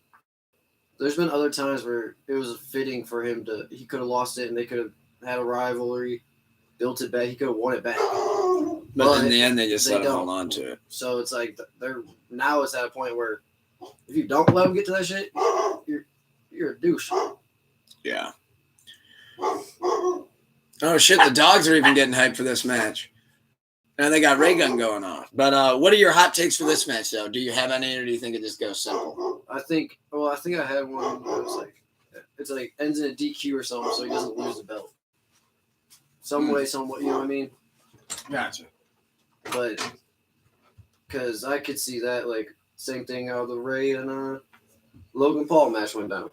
there's been other times where it was fitting for him to. He could have lost it, and they could have had a rivalry, built it back. He could have won it back. But in the end, they just let him hold on to it. So it's like now it's at a point where if you don't let him get to that shit, you're a douche. Yeah. Oh shit! The dogs are even getting hyped for this match. Now they got Ray Gun going off. But what are your hot takes for this match, though? Do you have any, or do you think it just goes simple? I think I had one. It's like ends in a DQ or something, so he doesn't lose the belt. Some way, somewhat. You know what I mean? Gotcha. But because I could see that, like same thing how the Ray and Logan Paul match went down.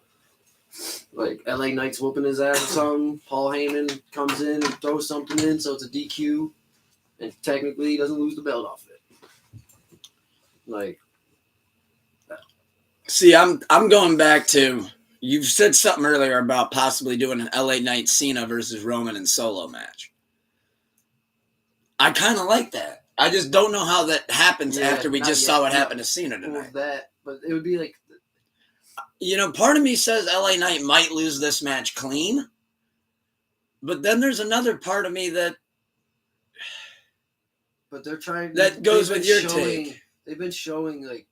Like LA Knight's whooping his ass or something. Paul Heyman comes in and throws something in, so it's a DQ, and technically he doesn't lose the belt off of it. Like, see, I'm going back to you said something earlier about possibly doing an LA Knight Cena versus Roman and solo match. I kind of like that. I just don't know how that happens after we just saw what happened to Cena tonight. But it would be like. You know, part of me says LA Knight might lose this match clean. But then there's another part of me that... But they're trying... That goes with your take. They've been showing, like,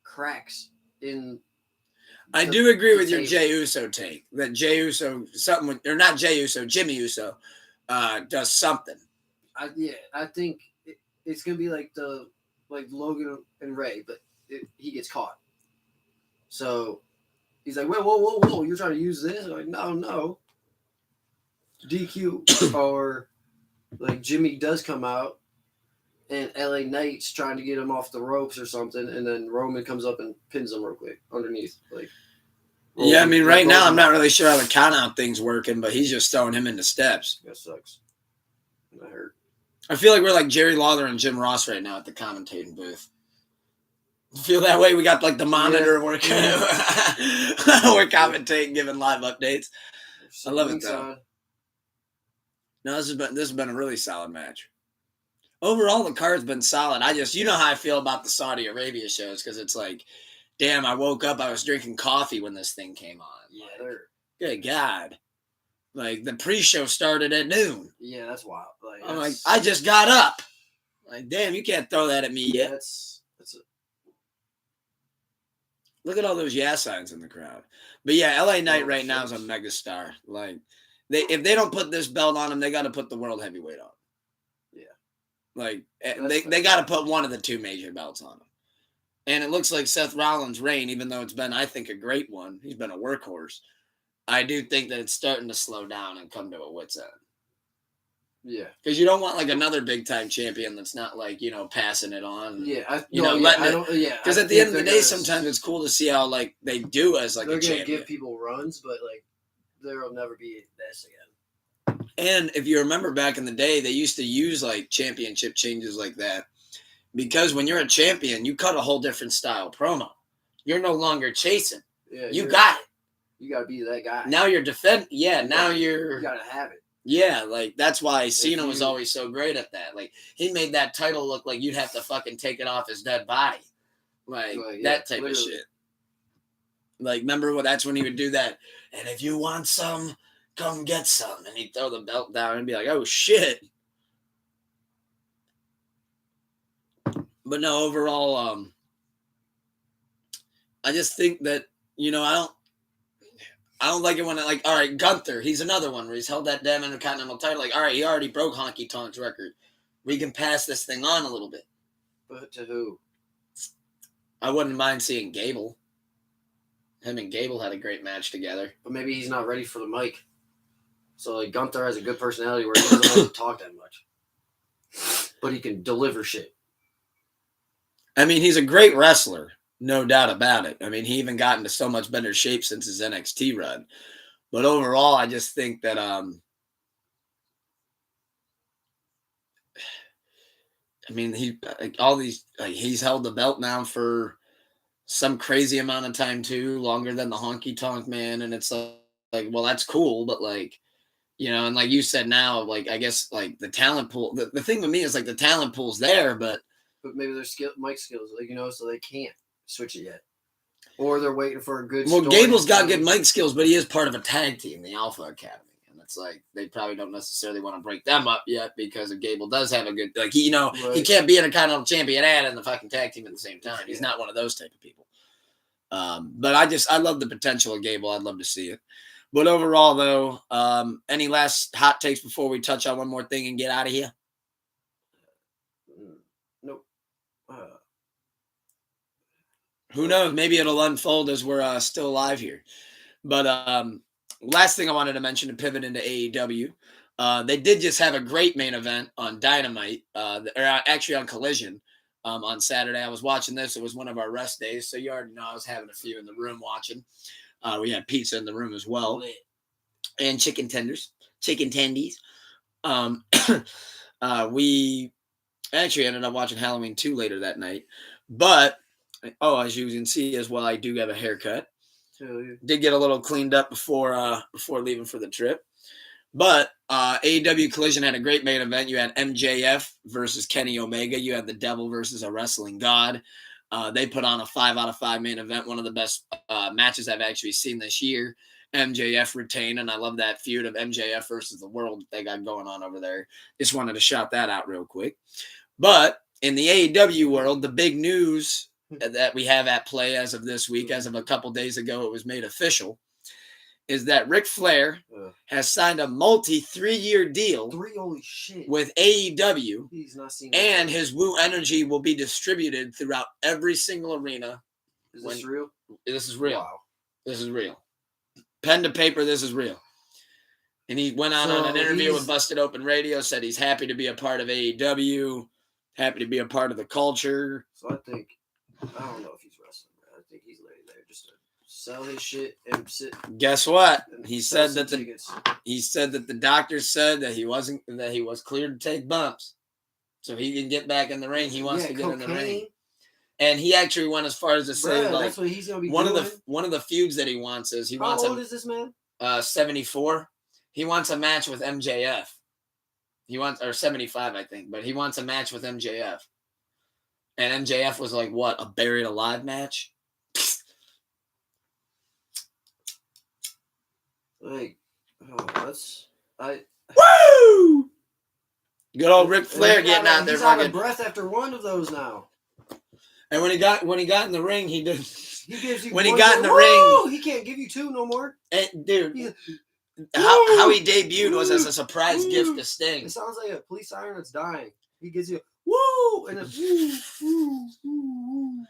cracks in... I do agree with your Jey Uso take. That Jey Uso... Or not Jey Uso, Jimmy Uso does something. I think it's going to be like Logan and Ray, but he gets caught. So he's like, whoa, you're trying to use this? I'm like, no. DQ. Or like Jimmy does come out and LA Knight's trying to get him off the ropes or something, and then Roman comes up and pins him real quick underneath. Like, yeah, I mean, right now I'm not really sure how the count out thing's working, but he's just throwing him into steps. That sucks. That hurt. I feel like we're like Jerry Lawler and Jim Ross right now at the commentating booth. Feel that way? We got like the monitor working. We're commentating, giving live updates. I love it though. No, this has been a really solid match. Overall, the card's been solid. You know how I feel about the Saudi Arabia shows because it's like, damn, I woke up, I was drinking coffee when this thing came on. Yeah, good God. Like the pre-show started at noon. Yeah, that's wild. I'm like, I just got up. Like, damn, you can't throw that at me yet. Look at all those signs in the crowd. But yeah, LA Knight right now is a megastar. Like, if they don't put this belt on him, they got to put the world heavyweight on. Yeah. Like That's they got to put one of the two major belts on him. And it looks like Seth Rollins' reign, even though it's been, I think, a great one. He's been a workhorse. I do think that it's starting to slow down and come to a wit's end. Yeah. Because you don't want like another big time champion that's not like, you know, passing it on. Yeah. Letting it. Because at the end of the day, sometimes it's cool to see how like they do as like a champion. They're going to give people runs, but like there will never be this again. And if you remember back in the day, they used to use like championship changes like that. Because when you're a champion, you cut a whole different style promo. You're no longer chasing. Yeah, you got it. You got to be that guy. Now you're defending. Yeah, you got to have it. Yeah, like that's why Cena was always so great at that. Like he made that title look like you'd have to fucking take it off his dead body. Like that type of shit. Like remember that's when he would do that. And if you want some, come get some. And he'd throw the belt down and be like, oh shit. But no, overall, I just think that, you know, I don't like it when all right, Gunther, he's another one where he's held that damn Intercontinental title. Like, all right, he already broke Honky Tonk's record. We can pass this thing on a little bit. But to who? I wouldn't mind seeing Gable. Him and Gable had a great match together. But maybe he's not ready for the mic. So, like, Gunther has a good personality where he doesn't have to talk that much. But he can deliver shit. I mean, he's a great wrestler. No doubt about it. I mean, he even got into so much better shape since his NXT run. But overall, I just think that I mean, he's held the belt now for some crazy amount of time too, longer than the Honky Tonk Man, and it's like well, that's cool, but like, you know, and like you said now, like I guess like the talent pool. The thing with me is like the talent pool's there, but maybe their mic skills, like, you know, so they can't switch it yet, or they're waiting for a good. Well, Gable's got good mic skills, but he is part of a tag team, the Alpha Academy, and it's like they probably don't necessarily want to break them up yet because Gable does have a good he can't be an Intercontinental champion and in the fucking tag team at the same time. He's not one of those type of people. But I love the potential of Gable. I'd love to see it. But overall, though, any last hot takes before we touch on one more thing and get out of here? Nope. Who knows? Maybe it'll unfold as we're still alive here. But last thing I wanted to mention to pivot into AEW, they did just have a great main event on Dynamite, or actually on Collision on Saturday. I was watching this. It was one of our rest days, so you already know I was having a few in the room watching. We had pizza in the room as well, and chicken tendies. We actually ended up watching Halloween 2 later that night, but as you can see as well, I do have a haircut. Did get a little cleaned up before leaving for the trip. But AEW Collision had a great main event. You had MJF versus Kenny Omega. You had the Devil versus a wrestling god. They put on a 5 out of 5 main event, one of the best matches I've actually seen this year. MJF retained, and I love that feud of MJF versus the World they got going on over there. Just wanted to shout that out real quick. But in the AEW world, the big news that we have at play as of this week, as of a couple days ago, it was made official, is that Ric Flair has signed a multi-3-year deal with AEW, and his Woo Energy will be distributed throughout every single arena. Is this real? This is real. Wow. This is real. Pen to paper, this is real. And he went on an interview with Busted Open Radio, said he's happy to be a part of AEW, happy to be a part of the culture. So I don't know if he's wrestling, man. I think he's laying there just to sell his shit and sit. Guess what? He said that the doctor said that he was cleared to take bumps, so he can get back in the ring. He wants to get in the ring, and he actually went as far as to say, like, that's what he's gonna be one doing. of the feuds that he wants is How old is this man? 74. He wants a match with MJF. Or 75, I think, but he wants a match with MJF. And MJF was like, what, a buried alive match? Like, Woo! Good old Ric Flair getting out there. He's out of breath after one of those now. And when he got in the ring, he did. He gives you when he got in the ring, he can't give you 2 no more. And, dude, how he debuted was as a surprise gift to Sting. It sounds like a police siren that's dying. He gives you woo and then woo, woo.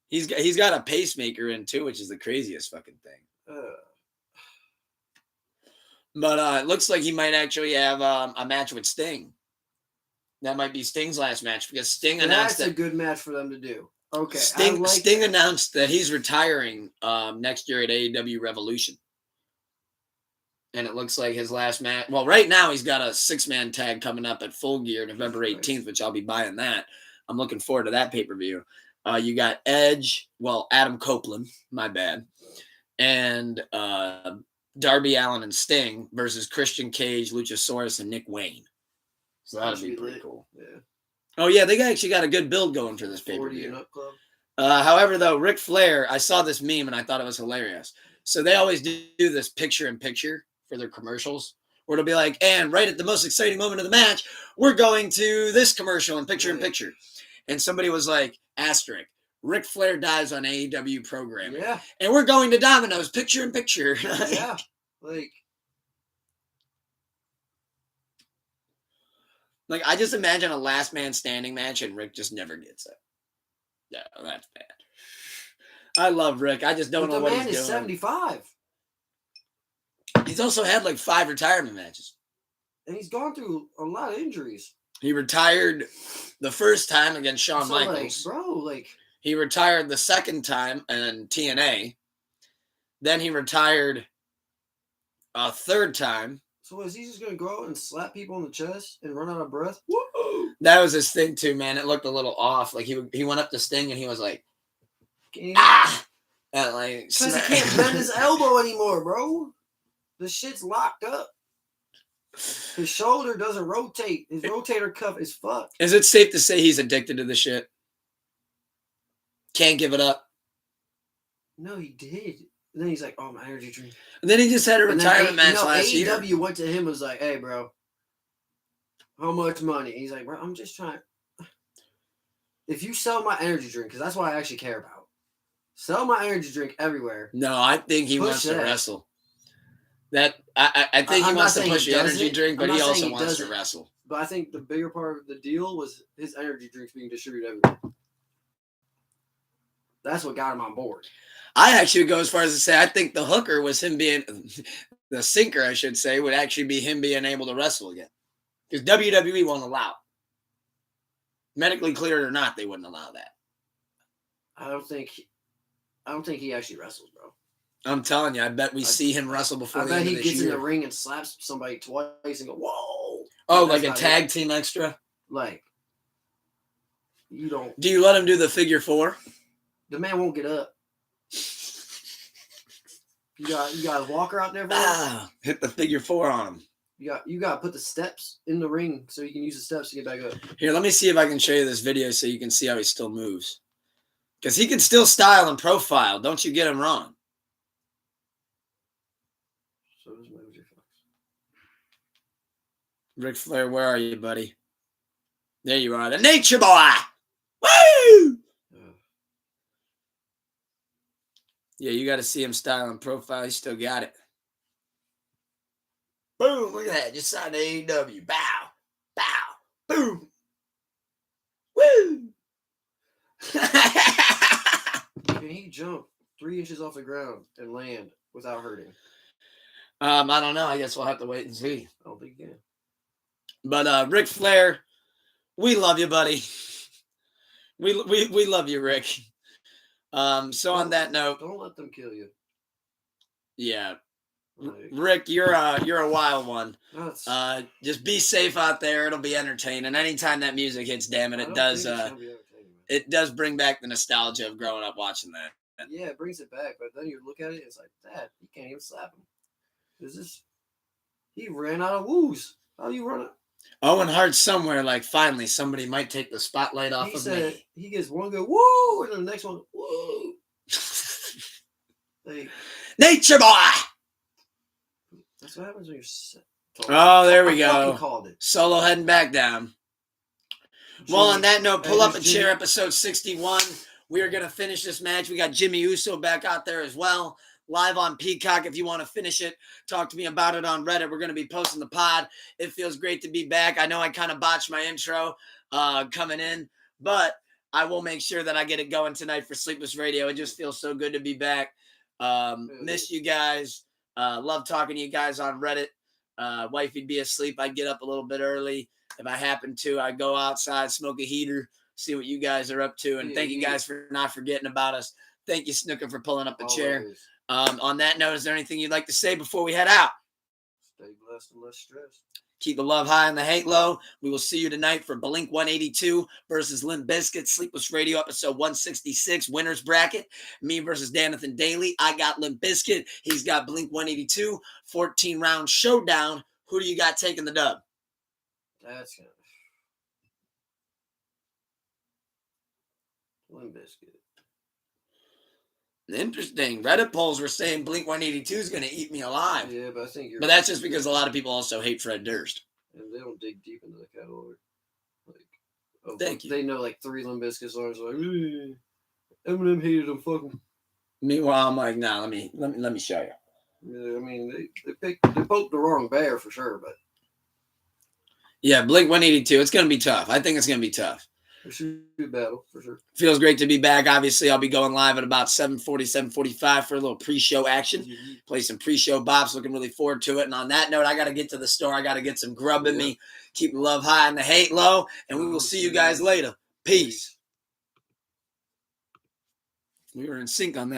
He's got a pacemaker in too, which is the craziest fucking thing. But it looks like he might actually have a match with Sting. That might be Sting's last match because Sting announced that's a good match for them to do. Okay, Sting announced that he's retiring next year at AEW Revolution. And it looks like his last match. Well, right now he's got a 6-man tag coming up at Full Gear November 18th, which I'll be buying that. I'm looking forward to that pay-per-view. You got Edge, Adam Copeland, my bad, and Darby Allin and Sting versus Christian Cage, Luchasaurus, and Nick Wayne. So that'll be pretty cool. Yeah. Oh, yeah, they actually got a good build going for this pay-per-view. However, though, Ric Flair, I saw this meme and I thought it was hilarious. So they always do this picture-in-picture for their commercials, where it'll be like, and right at the most exciting moment of the match, we're going to this commercial and picture-in-picture. And somebody was like, asterisk, Ric Flair dies on AEW programming. Yeah. And we're going to Domino's, picture-in-picture. Yeah. Like, I just imagine a last man standing match and Rick just never gets it. Yeah, that's bad. I love Rick. I just don't know what he's doing. The man is 75. He's also had like 5 retirement matches. And he's gone through a lot of injuries. He retired the first time against Shawn Michaels. He retired the second time in TNA. Then he retired a third time. So is he just going to go out and slap people in the chest and run out of breath? Woo! That was his thing too, man. It looked a little off. Like he went up to Sting and he was like, ah! And like, because he can't bend his elbow anymore, bro. The shit's locked up. His shoulder doesn't rotate. His rotator cuff is fucked. Is it safe to say he's addicted to the shit? Can't give it up. No, he did. And then he's like, oh, my energy drink. And then he just had a retirement match last year. AEW went to him and was like, hey, bro, how much money? And he's like, bro, I'm just trying. If you sell my energy drink, because that's what I actually care about. Sell my energy drink everywhere. No, I think he wants to wrestle. I think he wants to push the energy drink, but he also wants to wrestle. But I think the bigger part of the deal was his energy drinks being distributed everywhere. That's what got him on board. I actually would go as far as to say I think the hooker was him being the sinker, I should say, would actually be him being able to wrestle again. Because WWE won't allow it. Medically cleared or not, they wouldn't allow that. I don't think he actually wrestles, bro. I'm telling you, I bet we see him wrestle before the end of this year. I bet he gets in the ring and slaps somebody twice and go, whoa. Oh, like a tag team extra? Like, you don't. Do you let him do the figure 4? The man won't get up. You got a walker out there, bro? Hit the figure 4 on him. You got to put the steps in the ring so you can use the steps to get back up. Here, let me see if I can show you this video so you can see how he still moves. Because he can still style and profile. Don't you get him wrong. So does Mojo Fox. Ric Flair, where are you, buddy? There you are. The Nature Boy! Woo! Yeah, you got to see him style and profile. He still got it. Boom, look at that. Just signed the AEW. Bow. Bow. Boom. Woo. Can he jump 3 inches off the ground and land without hurting? I don't know. I guess we'll have to wait and see. I don't think he can. But Ric Flair, we love you, buddy. We love you, Rick. So on that note, don't let them kill you. Yeah. Rick, you're a wild one. Just be safe out there. It'll be entertaining. Anytime that music hits, damn it, it does bring back the nostalgia of growing up watching that. Yeah, it brings it back. But then you look at it, it's like, Dad, you can't even slap him. He ran out of woos. How do you run it? Owen Hart somewhere, like, finally somebody might take the spotlight off of me. He gets one good woo, and then the next one, woo. Nature Boy! That's what happens when you're sick. Oh, there we go. Called it. Solo heading back down. Well, on that note, pull up and share episode 61. We are going to finish this match. We got Jimmy Uso back out there as well. Live on Peacock. If you want to finish it, talk to me about it on Reddit. We're going to be posting the pod. It feels great to be back. I know I kind of botched my intro. coming in, but I will make sure that I get it going tonight for Sleepless Radio. It just feels so good to be back. Miss you guys. Love talking to you guys on Reddit. Wifey'd be asleep. I'd get up a little bit early. If I happen to, I'd go outside, smoke a heater, see what you guys are up to. And thank you guys for not forgetting about us. Thank you, Snuka, for pulling up a chair. On that note, is there anything you'd like to say before we head out? Stay blessed and less stressed. Keep the love high and the hate low. We will see you tonight for Blink 182 versus Limp Bizkit, Sleepless Radio, episode 166, winners bracket. Me versus Danathan Daly. I got Limp Bizkit. He's got Blink 182. 14-round showdown. Who do you got taking the dub? That's gonna Limp Bizkit. Interesting. Reddit polls were saying Blink 182 is going to eat me alive. Yeah, but I think you're. But that's just because a lot of people also hate Fred Durst. And they don't dig deep into the catalog. Like, Thank you. They know like 3 Limp Bizkit songs. Like, Eminem hated them. Fuck them. Meanwhile, I'm like, nah. Let me show you. Yeah, I mean, they poked the wrong bear for sure, but yeah, Blink 182. It's going to be tough. I think it's going to be tough. it should be a battle for sure. Feels great to be back. Obviously, I'll be going live at about 7:40, 7:45 for a little pre-show action. Play some pre-show bops. Looking really forward to it. And on that note, I got to get to the store. I got to get some grub in me. Keep the love high and the hate low. And we will see you guys later. Peace. We were in sync on that.